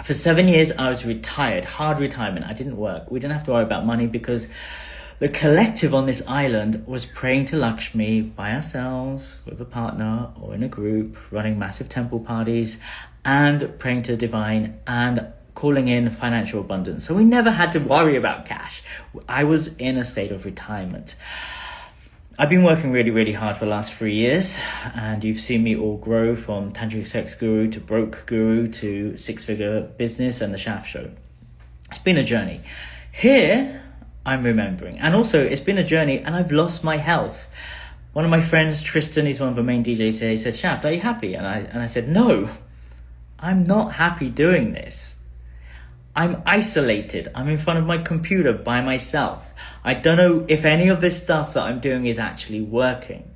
For 7 years, I was retired, hard retirement. I didn't work. We didn't have to worry about money because the collective on this island was praying to Lakshmi by ourselves, with a partner or in a group, running massive temple parties and praying to the divine and calling in financial abundance. So we never had to worry about cash. I was in a state of retirement. I've been working really, really hard for the last 3 years, and you've seen me all grow from Tantric Sex Guru to Broke Guru to 6-figure business and the Shaft Show. It's been a journey. Here, I'm remembering. And also, it's been a journey and I've lost my health. One of my friends, Tristan, he's one of the main DJs here, he said, Shaft, are you happy? And I said, no, I'm not happy doing this. I'm isolated. I'm in front of my computer by myself. I don't know if any of this stuff that I'm doing is actually working.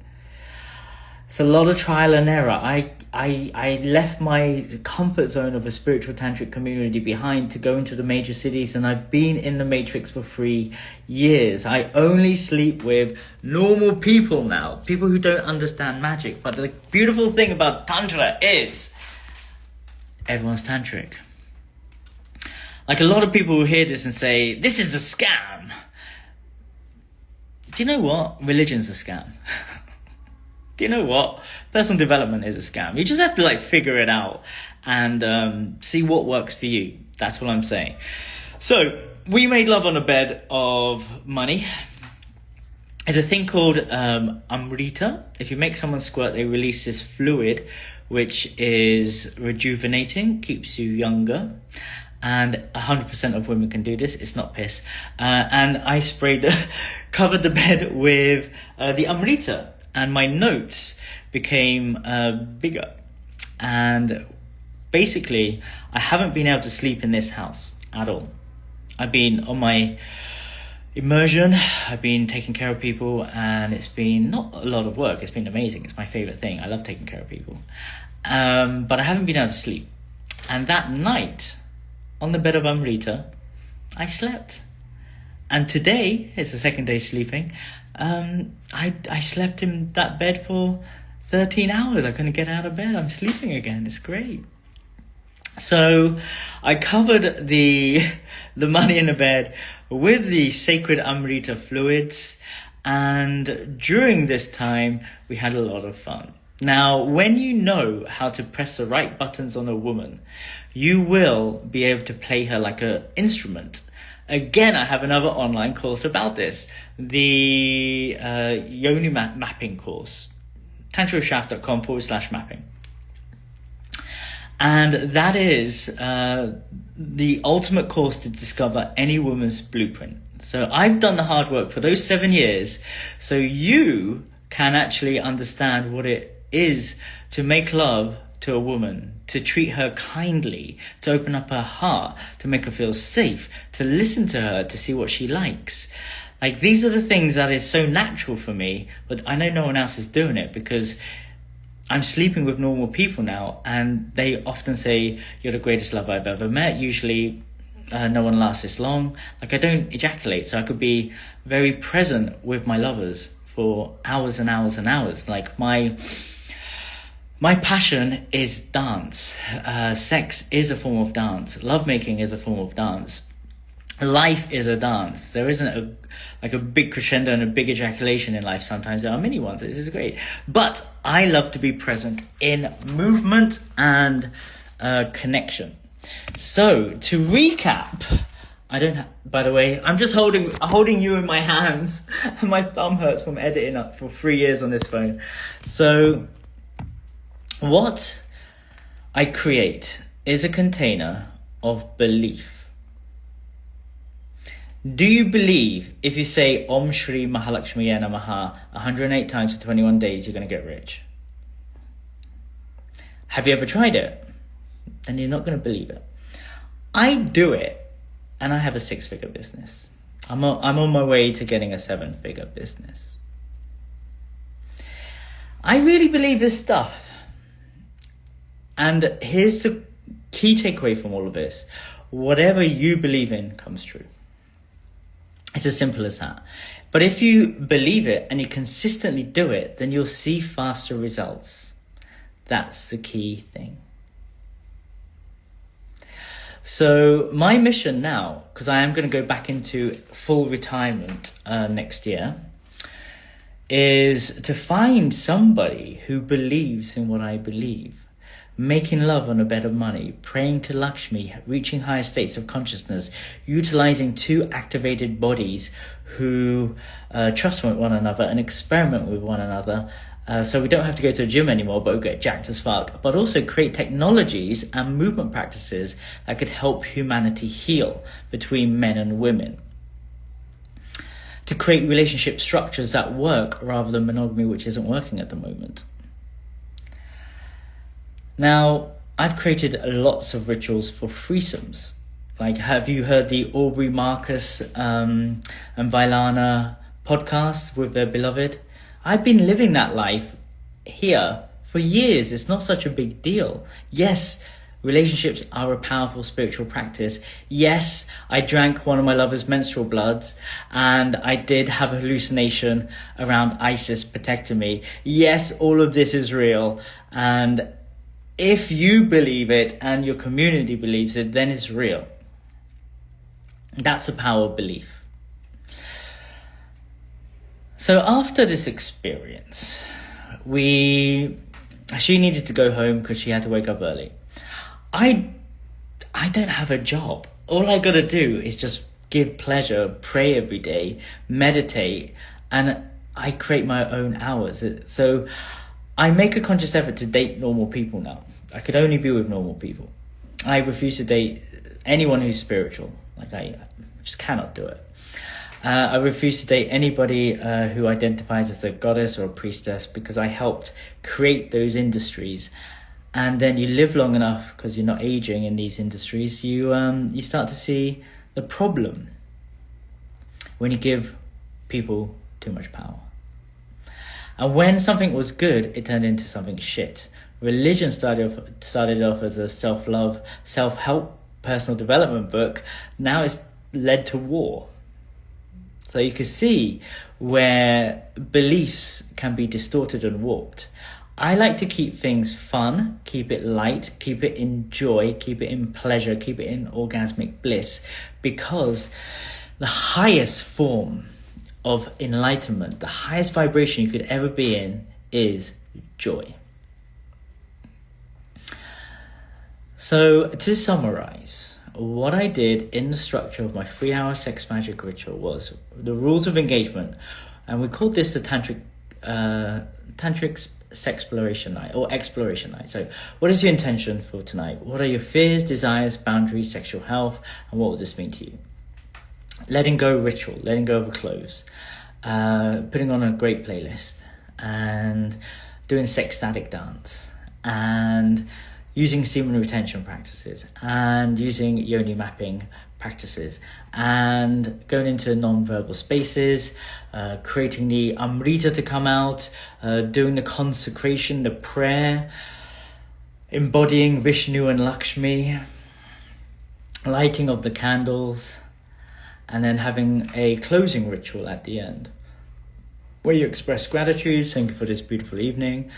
It's a lot of trial and error. I left my comfort zone of a spiritual tantric community behind to go into the major cities, and I've been in the matrix for 3 years. I only sleep with normal people now, people who don't understand magic. But the beautiful thing about Tantra is everyone's tantric. Like, a lot of people will hear this and say, this is a scam. Do you know what? Religion's a scam. Do you know what? Personal development is a scam. You just have to like figure it out and see what works for you. That's what I'm saying. So we made love on a bed of money. There's a thing called Amrita. If you make someone squirt, they release this fluid, which is rejuvenating, keeps you younger. And 100% of women can do this. It's not piss. And I covered the bed with the Amrita. And my notes became bigger. And basically, I haven't been able to sleep in this house at all. I've been on my immersion, I've been taking care of people, and it's been not a lot of work. It's been amazing. It's my favorite thing. I love taking care of people. But I haven't been able to sleep. And that night, on the bed of Amrita, I slept. And today, it's the second day sleeping, I slept in that bed for 13 hours. I couldn't get out of bed. I'm sleeping again. It's great. So I covered the money in the bed with the sacred Amrita fluids, and during this time we had a lot of fun. Now, when you know how to press the right buttons on a woman, you will be able to play her like an instrument. Again, I have another online course about this, the Yoni mapping course, tantrashaft.com/mapping. And that is the ultimate course to discover any woman's blueprint. So I've done the hard work for those 7 years, so you can actually understand what it is to make love to a woman, to treat her kindly, to open up her heart, to make her feel safe, to listen to her, to see what she likes. Like, these are the things that is so natural for me, but I know no one else is doing it because I'm sleeping with normal people now, and they often say, you're the greatest love I've ever met. Usually no one lasts this long. Like, I don't ejaculate, so I could be very present with my lovers for hours and hours and hours. Like, my passion is dance. Sex is a form of dance. Lovemaking is a form of dance. Life is a dance. There isn't a big crescendo and a big ejaculation in life. Sometimes there are mini ones. This is great. But I love to be present in movement and connection. So to recap, by the way, I'm just holding you in my hands, and my thumb hurts from editing up for 3 years on this phone. So what I create is a container of belief. Do you believe if you say Om Shri Mahalakshmiya Namaha 108 times for 21 days, you're going to get rich? Have you ever tried it? Then you're not going to believe it. I do it, and I have a 6-figure business. I'm on my way to getting a 7-figure business. I really believe this stuff. And here's the key takeaway from all of this. Whatever you believe in comes true. It's as simple as that. But if you believe it and you consistently do it, then you'll see faster results. That's the key thing. So my mission now, because I am going to go back into full retirement next year, is to find somebody who believes in what I believe. Making love on a bed of money, praying to Lakshmi, reaching higher states of consciousness, utilizing 2 activated bodies who trust one another and experiment with one another, so we don't have to go to a gym anymore, but we get jacked as fuck. But also create technologies and movement practices that could help humanity heal between men and women. To create relationship structures that work rather than monogamy, which isn't working at the moment. Now, I've created lots of rituals for threesomes. Like, have you heard the Aubrey Marcus and Vailana podcast with their beloved? I've been living that life here for years. It's not such a big deal. Yes, relationships are a powerful spiritual practice. Yes, I drank one of my lover's menstrual bloods, and I did have a hallucination around ISIS protecting me. Yes, all of this is real, and if you believe it and your community believes it, then it's real. That's the power of belief. So after this experience, she needed to go home because she had to wake up early. I don't have a job. All I gotta do is just give pleasure, pray every day, meditate, and I create my own hours. So I make a conscious effort to date normal people now. I could only be with normal people. I refuse to date anyone who's spiritual. Like, I just cannot do it. I refuse to date anybody who identifies as a goddess or a priestess, because I helped create those industries. And then you live long enough, because you're not aging in these industries, you start to see the problem when you give people too much power. And when something was good, it turned into something shit. Religion started off as a self-love, self-help, personal development book. Now it's led to war. So you can see where beliefs can be distorted and warped. I like to keep things fun, keep it light, keep it in joy, keep it in pleasure, keep it in orgasmic bliss, because the highest form of enlightenment, the highest vibration you could ever be in, is joy. So to summarize, what I did in the structure of my 3-hour sex magic ritual was the rules of engagement, and we called this the tantric sexploration night or exploration night. So what is your intention for tonight? What are your fears, desires, boundaries, sexual health, and what will this mean to you? Letting go ritual, letting go of the clothes, putting on a great playlist, and doing sex static dance, and using semen retention practices, and using yoni mapping practices, and going into non-verbal spaces, creating the Amrita to come out, doing the consecration, the prayer, embodying Vishnu and Lakshmi, lighting of the candles, and then having a closing ritual at the end, where you express gratitude, thank you for this beautiful evening,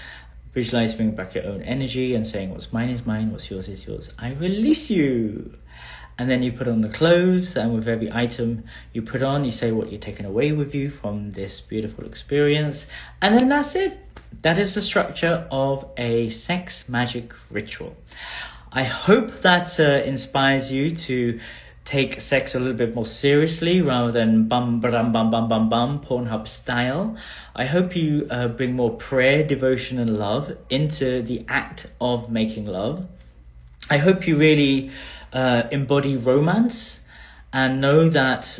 visualize bringing back your own energy and saying what's mine is mine, what's yours is yours. I release you. And then you put on the clothes, and with every item you put on, you say what you're taking away with you from this beautiful experience. And then that's it. That is the structure of a sex magic ritual. I hope that inspires you to take sex a little bit more seriously rather than bum Pornhub style. I hope you bring more prayer, devotion and love into the act of making love. I hope you really embody romance and know that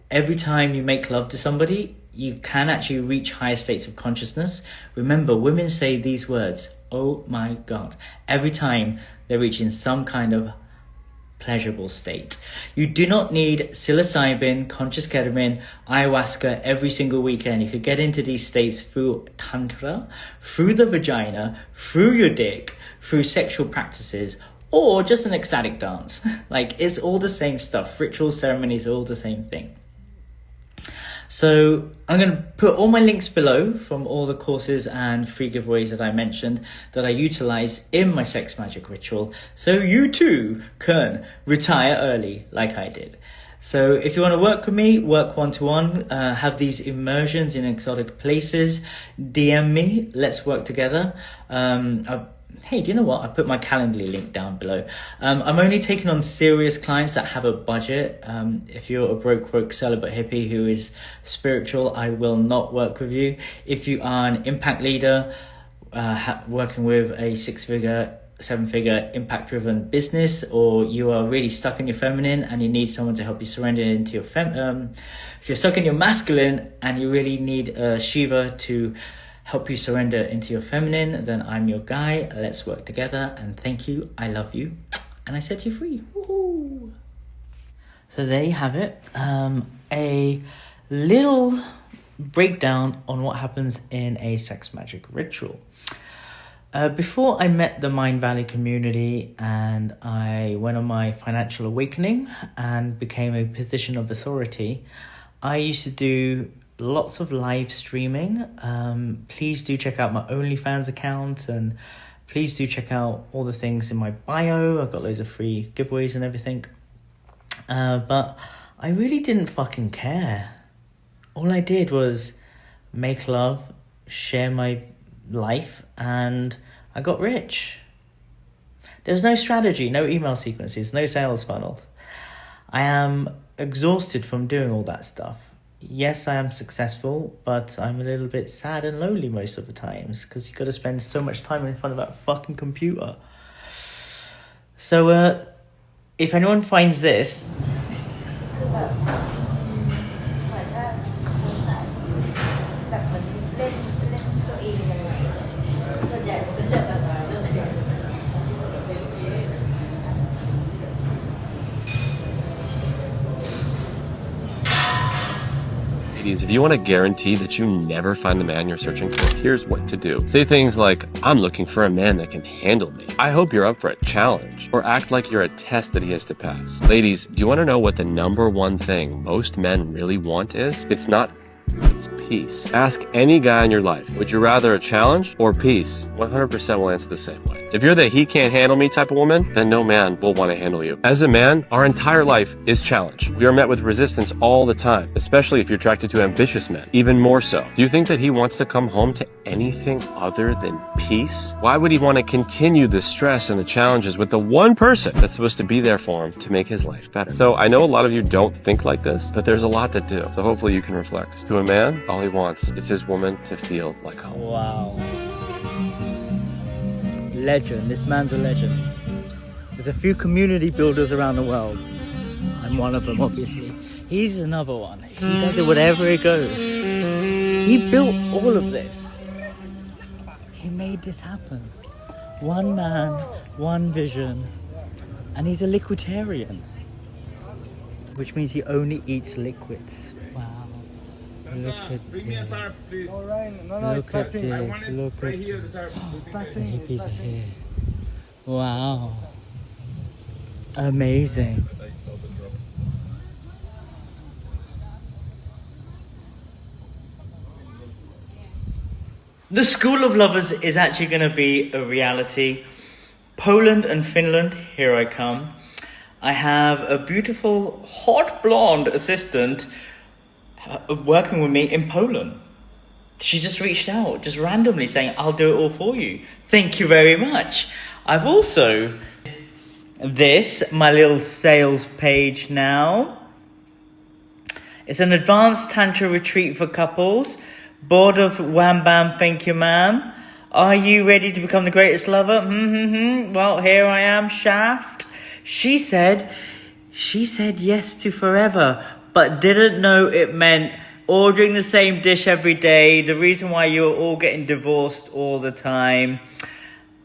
every time you make love to somebody, you can actually reach higher states of consciousness. Remember, women say these words, oh my God, every time they're reaching some kind of pleasurable state. You do not need psilocybin, conscious ketamine, ayahuasca every single weekend. You could get into these states through Tantra, through the vagina, through your dick, through sexual practices, or just an ecstatic dance. Like, it's all the same stuff. Ritual ceremonies are all the same thing. So I'm going to put all my links below from all the courses and free giveaways that I mentioned that I utilize in my sex magic ritual, so you too can retire early like I did. So if you want to work with me, work one-to-one, have these immersions in exotic places, DM me, let's work together. Hey, do you know what? I put my Calendly link down below. I'm only taking on serious clients that have a budget. If you're a broke celibate hippie who is spiritual, I will not work with you. If you are an impact leader, working with a 6-figure, 7-figure impact-driven business, or you are really stuck in your feminine and you need someone to help you surrender into your if you're stuck in your masculine and you really need Shiva to help you surrender into your feminine, then I'm your guy. Let's work together. And thank you. I love you. And I set you free. Woohoo! So there you have it. A little breakdown on what happens in a sex magic ritual. Before I met the Mind Valley community and I went on my financial awakening and became a position of authority, I used to do lots of live streaming. Please do check out my OnlyFans account and Please do check out all the things in my bio. I've got loads of free giveaways and everything. But I really didn't fucking care. All I did was make love, share my life, and I got rich. There's no strategy, no email sequences, no sales funnel. I am exhausted from doing all that stuff. Yes, I am successful, but I'm a little bit sad and lonely most of the times because you've got to spend so much time in front of that fucking computer. So, if anyone finds this... If you want to guarantee that you never find the man you're searching for, here's what to do. Say things like, I'm looking for a man that can handle me. I hope you're up for a challenge. Or act like you're a test that he has to pass. Ladies, do you want to know what the #1 thing most men really want is? It's peace. Ask any guy in your life, would you rather a challenge or peace? 100% will answer the same way. If you're the he can't handle me type of woman, then no man will want to handle you. As a man, our entire life is challenge. We are met with resistance all the time, especially if you're attracted to ambitious men, even more so. Do you think that he wants to come home to anything other than peace? Why would he want to continue the stress and the challenges with the one person that's supposed to be there for him to make his life better? So I know a lot of you don't think like this, but there's a lot that do. So hopefully you can reflect. To a man, all he wants is his woman to feel like home. Wow. Legend. This man's a legend. There's a few community builders around the world. I'm one of them, obviously. He's another one. He does it whatever it goes. He built all of this. He made this happen. One man, one vision. And he's a liquidarian, which means he only eats liquids. Wow. Look at this. Look at this. Look at the hippies are here. Wow. Amazing. The School of Lovers is actually going to be a reality. Poland and Finland, here I come. I have a beautiful, hot blonde assistant working with me in Poland. She just reached out, just randomly saying, I'll do it all for you. Thank you very much. I've also my little sales page now. It's an advanced Tantra retreat for couples. Bored of wham bam, thank you ma'am. Are you ready to become the greatest lover? Well, here I am, Shaft. She said yes to forever, but didn't know it meant ordering the same dish every day, the reason why you were all getting divorced all the time.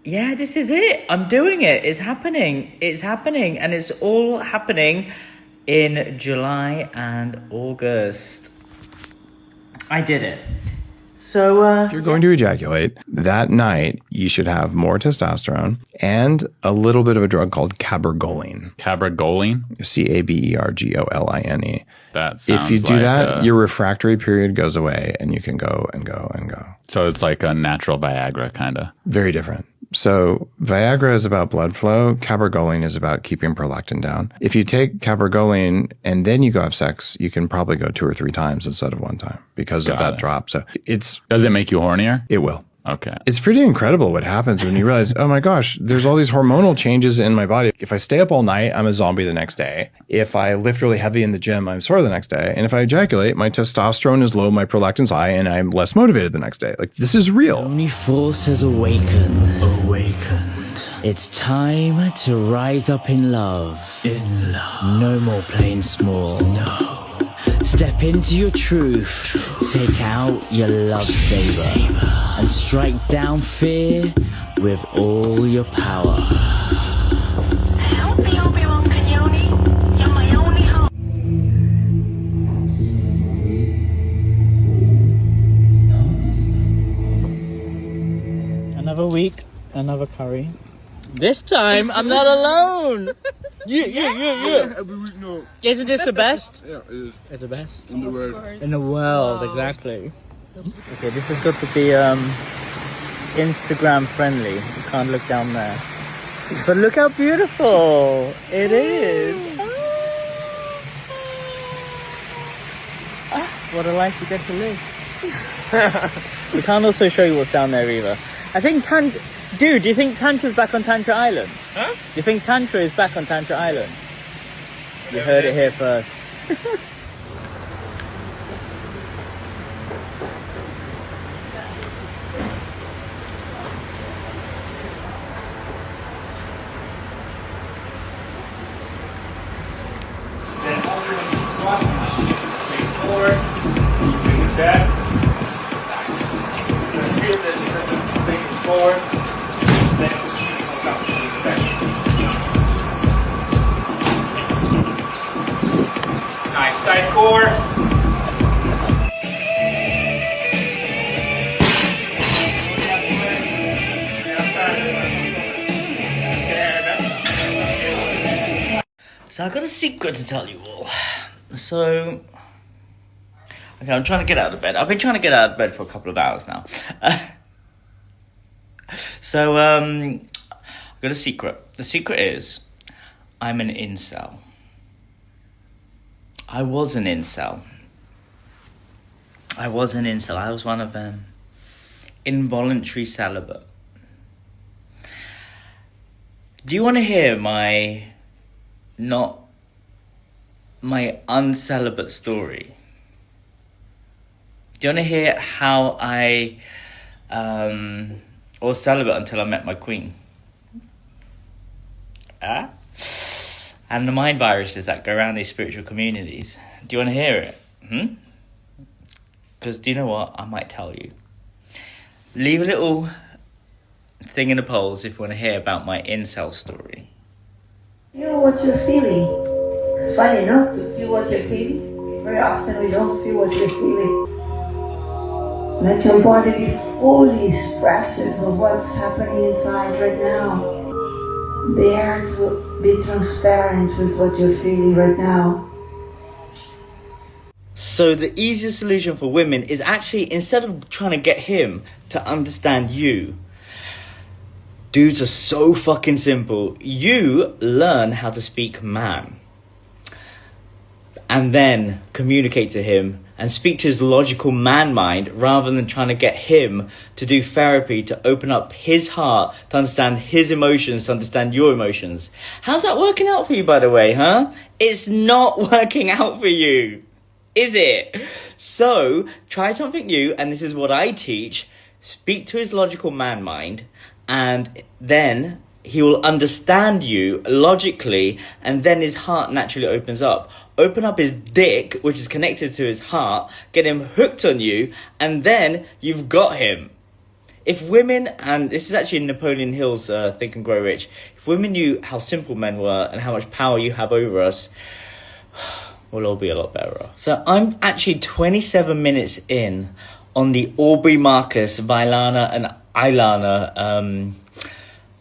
Yeah, this is it. I'm doing it. It's happening. And it's all happening in July and August. I did it. So, if you're going to ejaculate, that night you should have more testosterone and a little bit of a drug called cabergoline. Cabergoline? Cabergoline. That sounds if you do that, your refractory period goes away and you can go and go and go. So it's like a natural Viagra, kind of. Very different. So Viagra is about blood flow. Cabergoline is about keeping prolactin down. If you take cabergoline and then you go have sex, you can probably go 2 or 3 times instead of 1 time because of that drop. So does it make you hornier? It will. Okay. It's pretty incredible what happens when you realize, oh my gosh, there's all these hormonal changes in my body. If I stay up all night, I'm a zombie the next day. If I lift really heavy in the gym, I'm sore the next day. And if I ejaculate, my testosterone is low, my prolactin's high, and I'm less motivated the next day. Like, this is real. Only force has awakened. It's time to rise up in love. No more playing small. No. Step into your truth. Take out your love saber and strike down fear with all your power. Help me, Obi-Wan Kenobi. You're my only hope. Another week, another curry. This time, I'm not alone. Yeah. Every week, no. Isn't this the best? Yeah, it is. It's the best. In the world. In the world, exactly. Okay, this has got to be Instagram friendly. You can't look down there. But look how beautiful it is. What a life you get to live. We can't also show you what's down there either. I think Dude, do you think Tantra's back on Tantra Island? Huh? Do you think Tantra is back on Tantra Island? You heard it here first. Forward, fingers back. Feel this, fingers forward. Nice, tight core. So I've got a secret to tell you all. So, okay, I'm trying to get out of bed. I've been trying to get out of bed for a couple of hours now. I've got a secret. The secret is, I'm an incel. I was an incel. I was one of them. Involuntary celibate. Do you want to hear my uncelibate story? Do you want to hear how I was celibate until I met my queen? And the mind viruses that go around these spiritual communities. Do you want to hear it? Because do you know what? I might tell you. Leave a little thing in the polls if you want to hear about my incel story. Feel what you're feeling. It's funny enough to feel what you're feeling. Very often we don't feel what we're feeling. Let your body be fully expressive of what's happening inside right now. Dare to be transparent with what you're feeling right now. So the easiest solution for women is actually, instead of trying to get him to understand you, dudes are so fucking simple. You learn how to speak man. And then communicate to him and speak to his logical man mind rather than trying to get him to do therapy to open up his heart, to understand his emotions, to understand your emotions. How's that working out for you, by the way, huh? It's not working out for you, is it? So try something new, and this is what I teach. Speak to his logical man mind, and then he will understand you logically, and then his heart naturally opens up. Open up his dick, which is connected to his heart, get him hooked on you, and then you've got him. If women, and this is actually Napoleon Hill's Think and Grow Rich, if women knew how simple men were and how much power you have over us, we'll all be a lot better off. So I'm actually 27 minutes in on the Aubrey Marcus, Vailana and Ailana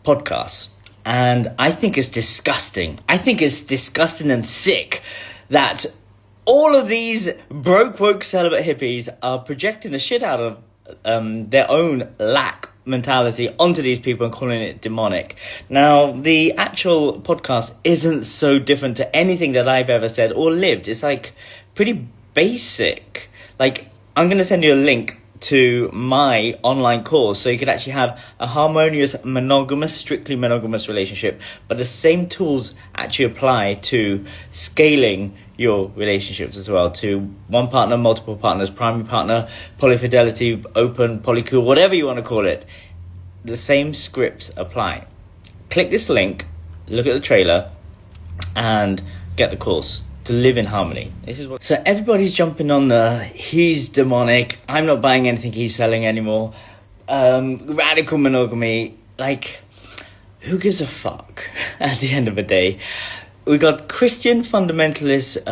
podcast, and I think it's disgusting. I think it's disgusting and sick that all of these broke, woke, celibate hippies are projecting the shit out of their own lack mentality onto these people and calling it demonic. Now, the actual podcast isn't so different to anything that I've ever said or lived. It's like pretty basic. Like, I'm going to send you a link to my online course so you could actually have a harmonious, monogamous, strictly monogamous relationship, but the same tools actually apply to scaling your relationships as well, to one partner, multiple partners, primary partner, polyfidelity, open, polycool, whatever you want to call it. The same scripts apply. Click this link, look at the trailer, and get the course to live in harmony. This is what. So everybody's jumping on the he's demonic, I'm not buying anything he's selling anymore, radical monogamy. Like, who gives a fuck at the end of the day? We got Christian fundamentalist,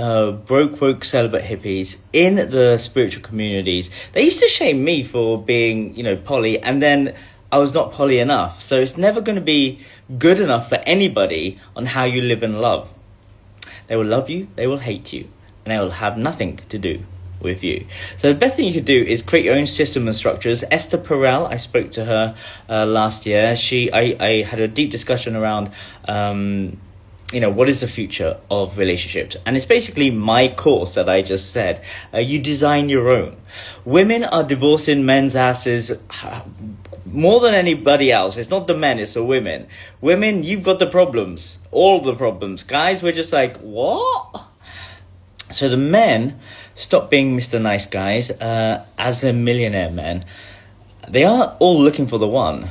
broke, woke, celibate hippies in the spiritual communities. They used to shame me for being, poly, and then I was not poly enough. So it's never going to be good enough for anybody on how you live and love. They will love you, they will hate you, and they will have nothing to do with you. So the best thing you could do is create your own system and structures. Esther Perel, I spoke to her last year. I had a deep discussion around what is the future of relationships? And it's basically my course that I just said. You design your own. Women are divorcing men's asses more than anybody else. It's not the men, it's the women. Women, you've got the problems. All the problems. Guys, we're just like, what? So the men stop being Mr. Nice Guys as a millionaire men. They are all looking for the one,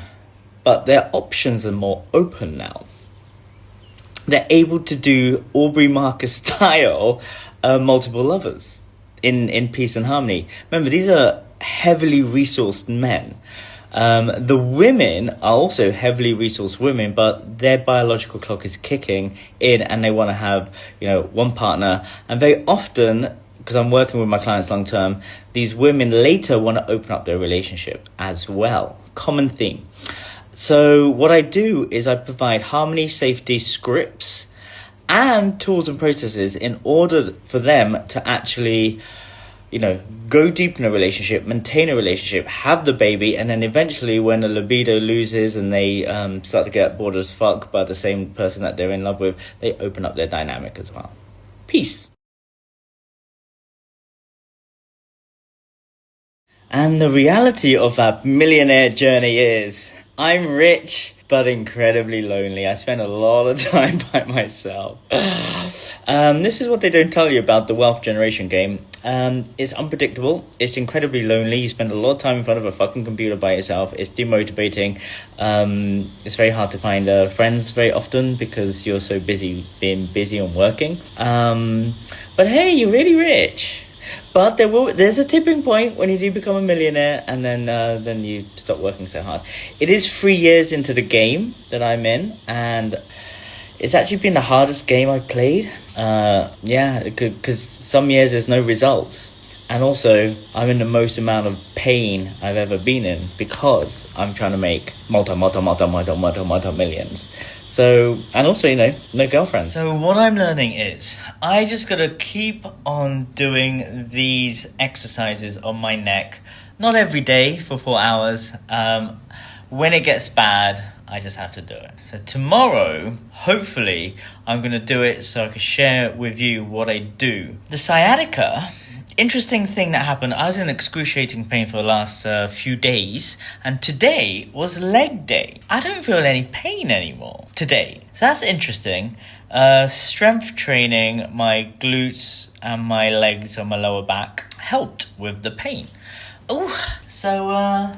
but their options are more open now. They're able to do Aubrey Marcus style multiple lovers in peace and harmony. Remember, these are heavily resourced men. The women are also heavily resourced women, but their biological clock is kicking in and they want to have, one partner. And very often, because I'm working with my clients long term, these women later want to open up their relationship as well. Common theme. So what I do is I provide harmony, safety, scripts, and tools and processes in order for them to actually, go deep in a relationship, maintain a relationship, have the baby, and then eventually when the libido loses and they start to get bored as fuck by the same person that they're in love with, they open up their dynamic as well. Peace. And the reality of that millionaire journey is I'm rich, but incredibly lonely. I spend a lot of time by myself. This is what they don't tell you about the wealth generation game. It's unpredictable. It's incredibly lonely. You spend a lot of time in front of a fucking computer by yourself. It's demotivating. It's very hard to find friends very often because you're so busy being busy and working. But hey, you're really rich. But there's a tipping point when you do become a millionaire, and then you stop working so hard. It is 3 years into the game that I'm in, and it's actually been the hardest game I've played. Because some years there's no results. And also, I'm in the most amount of pain I've ever been in because I'm trying to make multi millions. So, and also, no girlfriends. So what I'm learning is I just got to keep on doing these exercises on my neck. Not every day for 4 hours. When it gets bad, I just have to do it. So tomorrow, hopefully, I'm going to do it so I can share with you what I do. The sciatica, interesting thing that happened. I was in excruciating pain for the last few days, and today was leg day. I don't feel any pain anymore today. So that's interesting. Strength training, my glutes and my legs on my lower back helped with the pain. So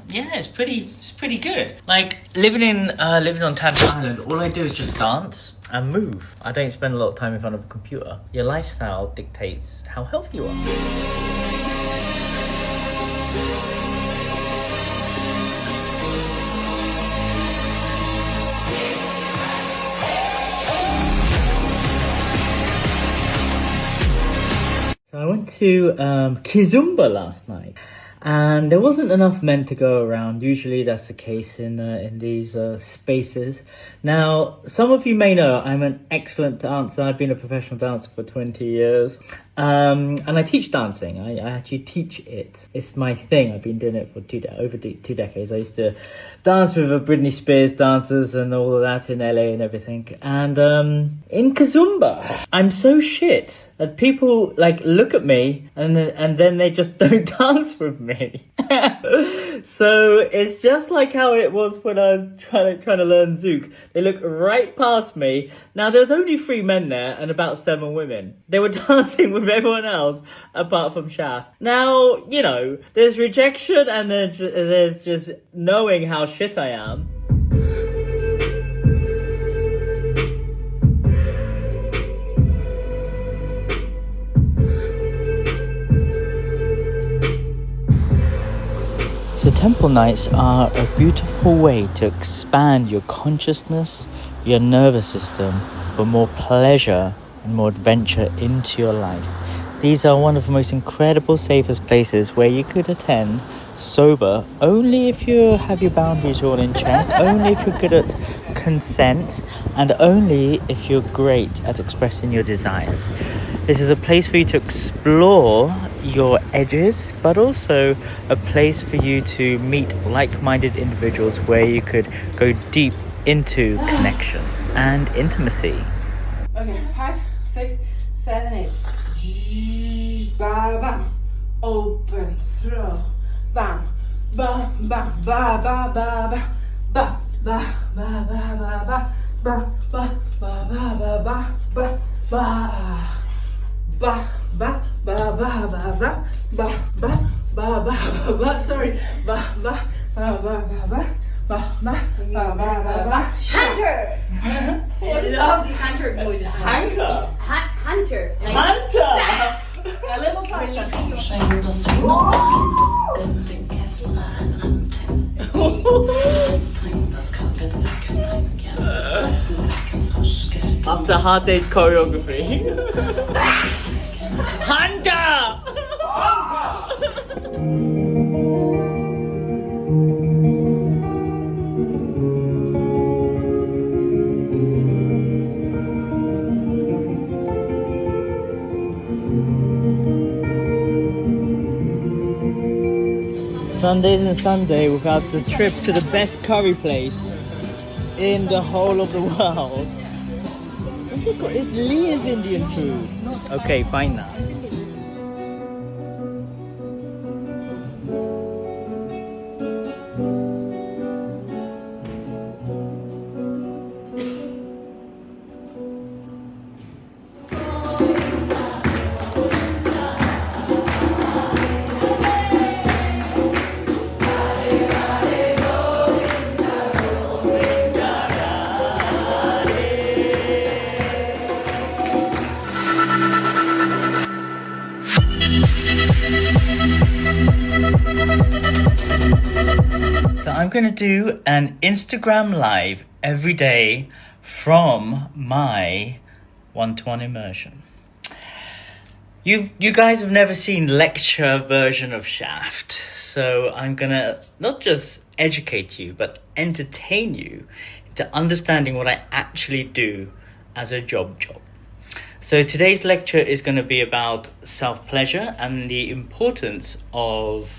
it's pretty good. Like living on Tantra Island, all I do is just dance and move. I don't spend a lot of time in front of a computer. Your lifestyle dictates how healthy you are. So I went to Kizumba last night. And there wasn't enough men to go around. Usually that's the case in these spaces. Now, some of you may know I'm an excellent dancer. I've been a professional dancer for 20 years. And I teach dancing. I actually teach it. It's my thing. I've been doing it for over 2 decades. I used to dance with Britney Spears dancers and all of that in LA and everything. And in Kizumba, I'm so shit that people look at me and then they just don't dance with me. So it's just like how it was when I was trying to learn Zouk. They look right past me. Now there's only 3 men there and about 7 women. They were dancing with everyone else apart from Shaf. Now, there's rejection and there's just knowing how shit I am. So temple nights are a beautiful way to expand your consciousness, your nervous system, for more pleasure and more adventure into your life. These are one of the most incredible, safest places where you could attend sober, only if you have your boundaries all in check, only if you're good at consent, and only if you're great at expressing your desires. This is a place for you to explore your edges, but also a place for you to meet like-minded individuals where you could go deep into connection and intimacy. Okay, 5, 6, 7, 8. Bam, bam. Open, throw. Bam, bam, bam, ba, ba, ba, ba. Ba, ba, ba, ba, ba, ba. Ba, ba, ba, ba, ba, ba. Ba, ba. Ba, ba, ba, ba, ba, ba. Ba, ba, ba, ba, ba, ba. Sorry. Ba, ba, ba, ba, ba, ba. Ba, ba, ba, ba, ba, ba. Hunter! I love this hunter mode. Hunter? Hunter. Like Hunter! A little faster. After hard day's choreography. Hunter! Sundays and Sunday without the trip to the best curry place in the whole of the world. What's it called? It's Leah's Indian food. Okay, fine now. So I'm going to do an Instagram live every day from my one-to-one immersion. You guys have never seen lecture version of Shaft, so I'm going to not just educate you, but entertain you into understanding what I actually do as a job. So today's lecture is going to be about self-pleasure and the importance of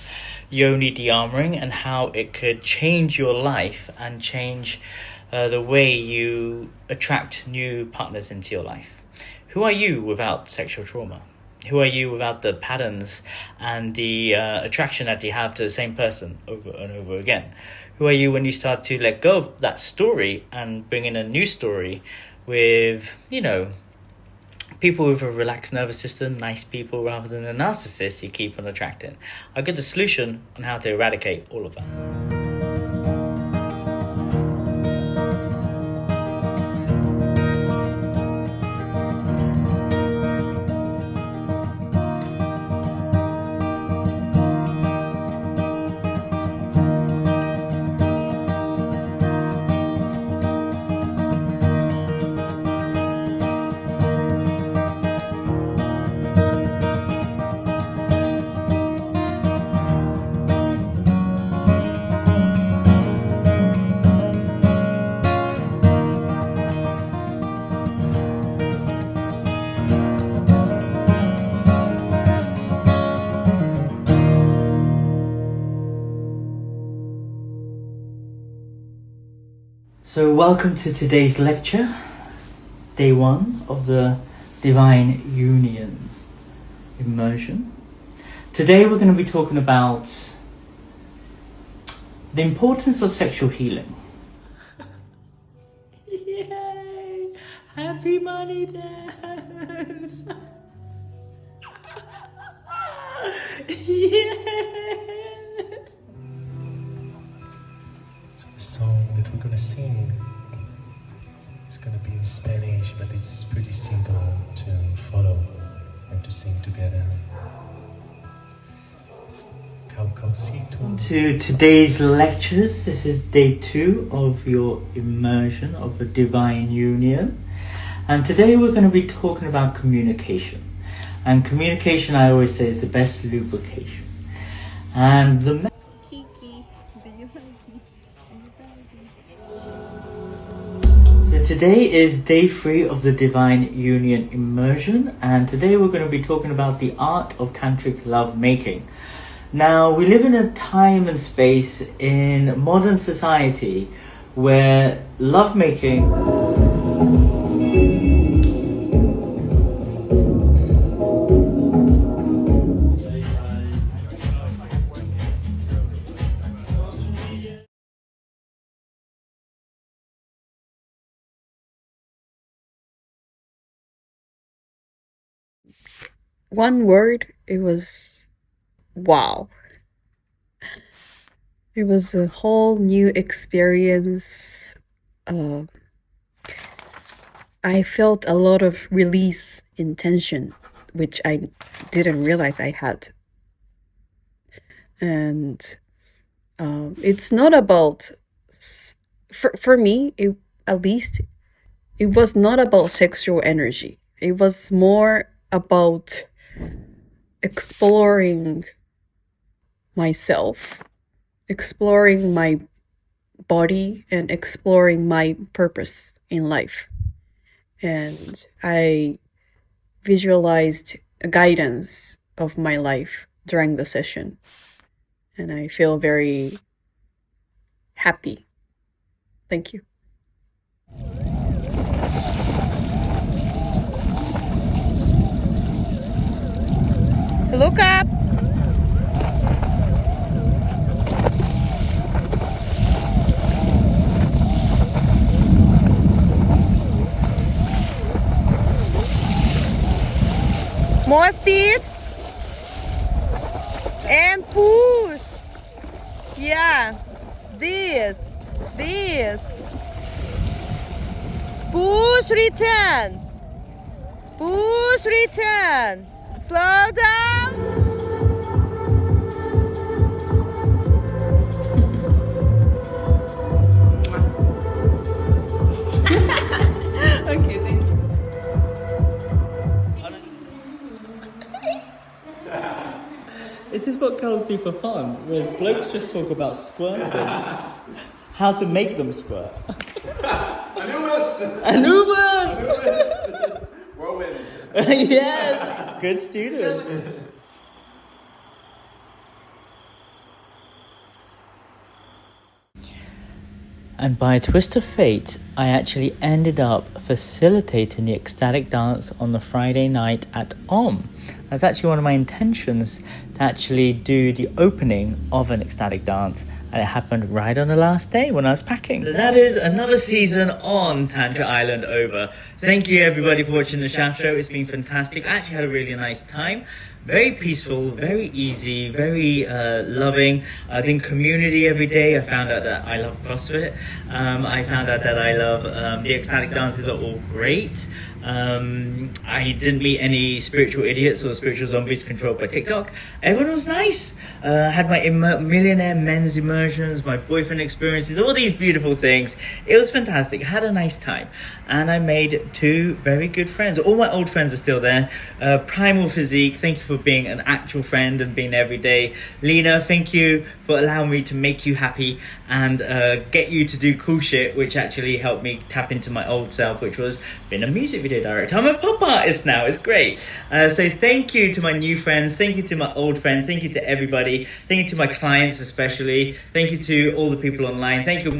yoni de-armoring and how it could change your life and change the way you attract new partners into your life. Who are you without sexual trauma? Who are you without the patterns and the attraction that you have to the same person over and over again? Who are you when you start to let go of that story and bring in a new story with, people with a relaxed nervous system, nice people, rather than the narcissists you keep on attracting? I'll get the solution on how to eradicate all of that. So welcome to today's lecture, day 1 of the Divine Union immersion. Today we're going to be talking about the importance of sexual healing. Yay! Happy money dance! Yay! The song that we're gonna sing is gonna be in Spanish, but it's pretty simple to follow and to sing together. To today's lectures, this is day 2 of your immersion of the Divine Union, and today we're going to be talking about communication. And communication, I always say, is the best lubrication. And the Today is day 3 of the Divine Union Immersion, and today we're going to be talking about the art of Tantric love making. Now, we live in a time and space in modern society where love making one word, it was wow. It was a whole new experience. I felt a lot of release in tension, which I didn't realize I had. And it's not about, for me, at least, it was not about sexual energy. It was more about exploring myself, exploring my body, and exploring my purpose in life. And I visualized a guidance of my life during the session. And I feel very happy. Thank you. Look up! More speed! And push! Yeah! This! Push, return! Push, return! Slow down! Okay, thank you. Is this what girls do for fun? Whereas blokes just talk about squirting. How to make them squirt. Anubis! Whirlwind. Yes! Good student. And by a twist of fate, I actually ended up facilitating the ecstatic dance on the Friday night at Om. That's actually one of my intentions, to actually do the opening of an ecstatic dance, and it happened right on the last day when I was packing. So that is another season on Tantra Island over. Thank you everybody for watching the Shaft Show. It's been fantastic. I actually had a really nice time. Very peaceful, very easy, very loving. I think community every day. I found out that I love CrossFit. I found out that I love the ecstatic dances are all great. I didn't meet any spiritual idiots or spiritual zombies controlled by TikTok. Everyone was nice. Had my millionaire men's immersions, my boyfriend experiences, all these beautiful things. It was fantastic. I had a nice time. And I made 2 very good friends. All my old friends are still there. Primal Physique, thank you for being an actual friend and being every day. Lena, thank you for allowing me to make you happy and get you to do cool shit, which actually helped me tap into my old self, which was being a music video director. I'm a pop artist now. It's great. So thank you to my new friends. Thank you to my old friends. Thank you to everybody. Thank you to my clients especially. Thank you to all the people online. Thank you.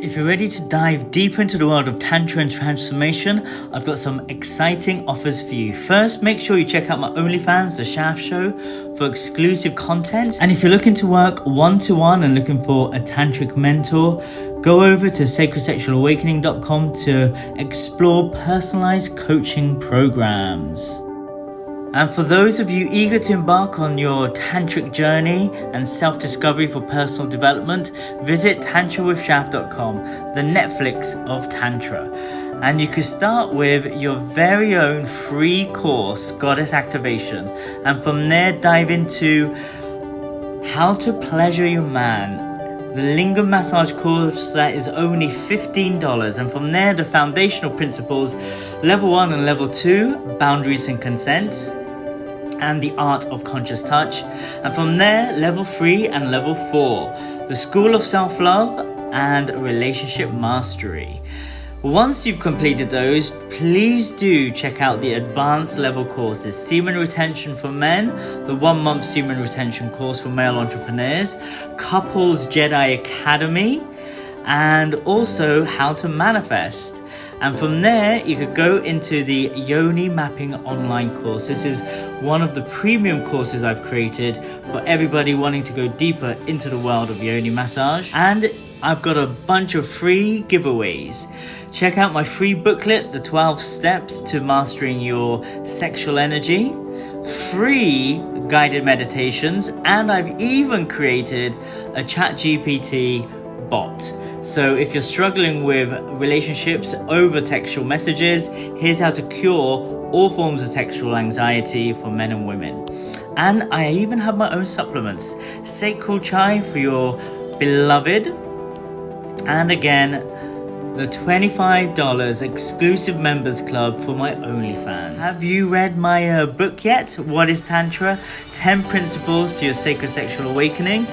If you're ready to dive deeper into the world of Tantra and transformation, I've got some exciting offers for you. First, make sure you check out my OnlyFans, The Shaft Show, for exclusive content. And if you're looking to work one-to-one and looking for a tantric mentor, go over to sacredsexualawakening.com to explore personalized coaching programs. And for those of you eager to embark on your tantric journey and self-discovery for personal development, visit tantrawithshaf.com, the Netflix of Tantra. And you can start with your very own free course, Goddess Activation. And from there, dive into how to pleasure your man. The Lingam massage course that is only $15. And from there, the foundational principles, level 1 and level 2, boundaries and consent, and the art of conscious touch. And from there, level 3 and level 4, the school of self-love and relationship mastery. Once you've completed those, please do check out the advanced level courses: Semen Retention for Men, the 1-month Semen Retention course for male entrepreneurs, Couples Jedi Academy, and also How to Manifest. And from there, you could go into the Yoni Mapping online course. This is one of the premium courses I've created for everybody wanting to go deeper into the world of Yoni massage. And I've got a bunch of free giveaways. Check out my free booklet, The 12 Steps to Mastering Your Sexual Energy, free guided meditations, and I've even created a ChatGPT bot. So if you're struggling with relationships over textual messages, here's how to cure all forms of textual anxiety for men and women. And I even have my own supplements, Sacral Chai for your beloved, and again, the $25 exclusive members club for my OnlyFans. Have you read my book yet? What is Tantra? 10 Principles to Your Sacred Sexual Awakening.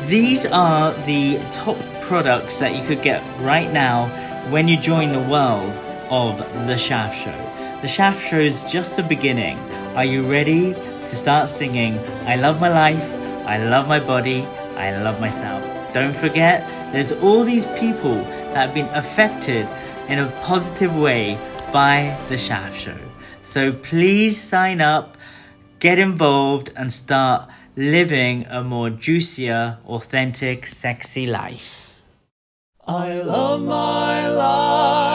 These are the top products that you could get right now when you join the world of The Shaft Show. The Shaft Show is just the beginning. Are you ready to start singing, I love my life, I love my body, I love myself? Don't forget, there's all these people that have been affected in a positive way by The Shaft Show. So please sign up, get involved, and start living a more juicier, authentic, sexy life. I love my life.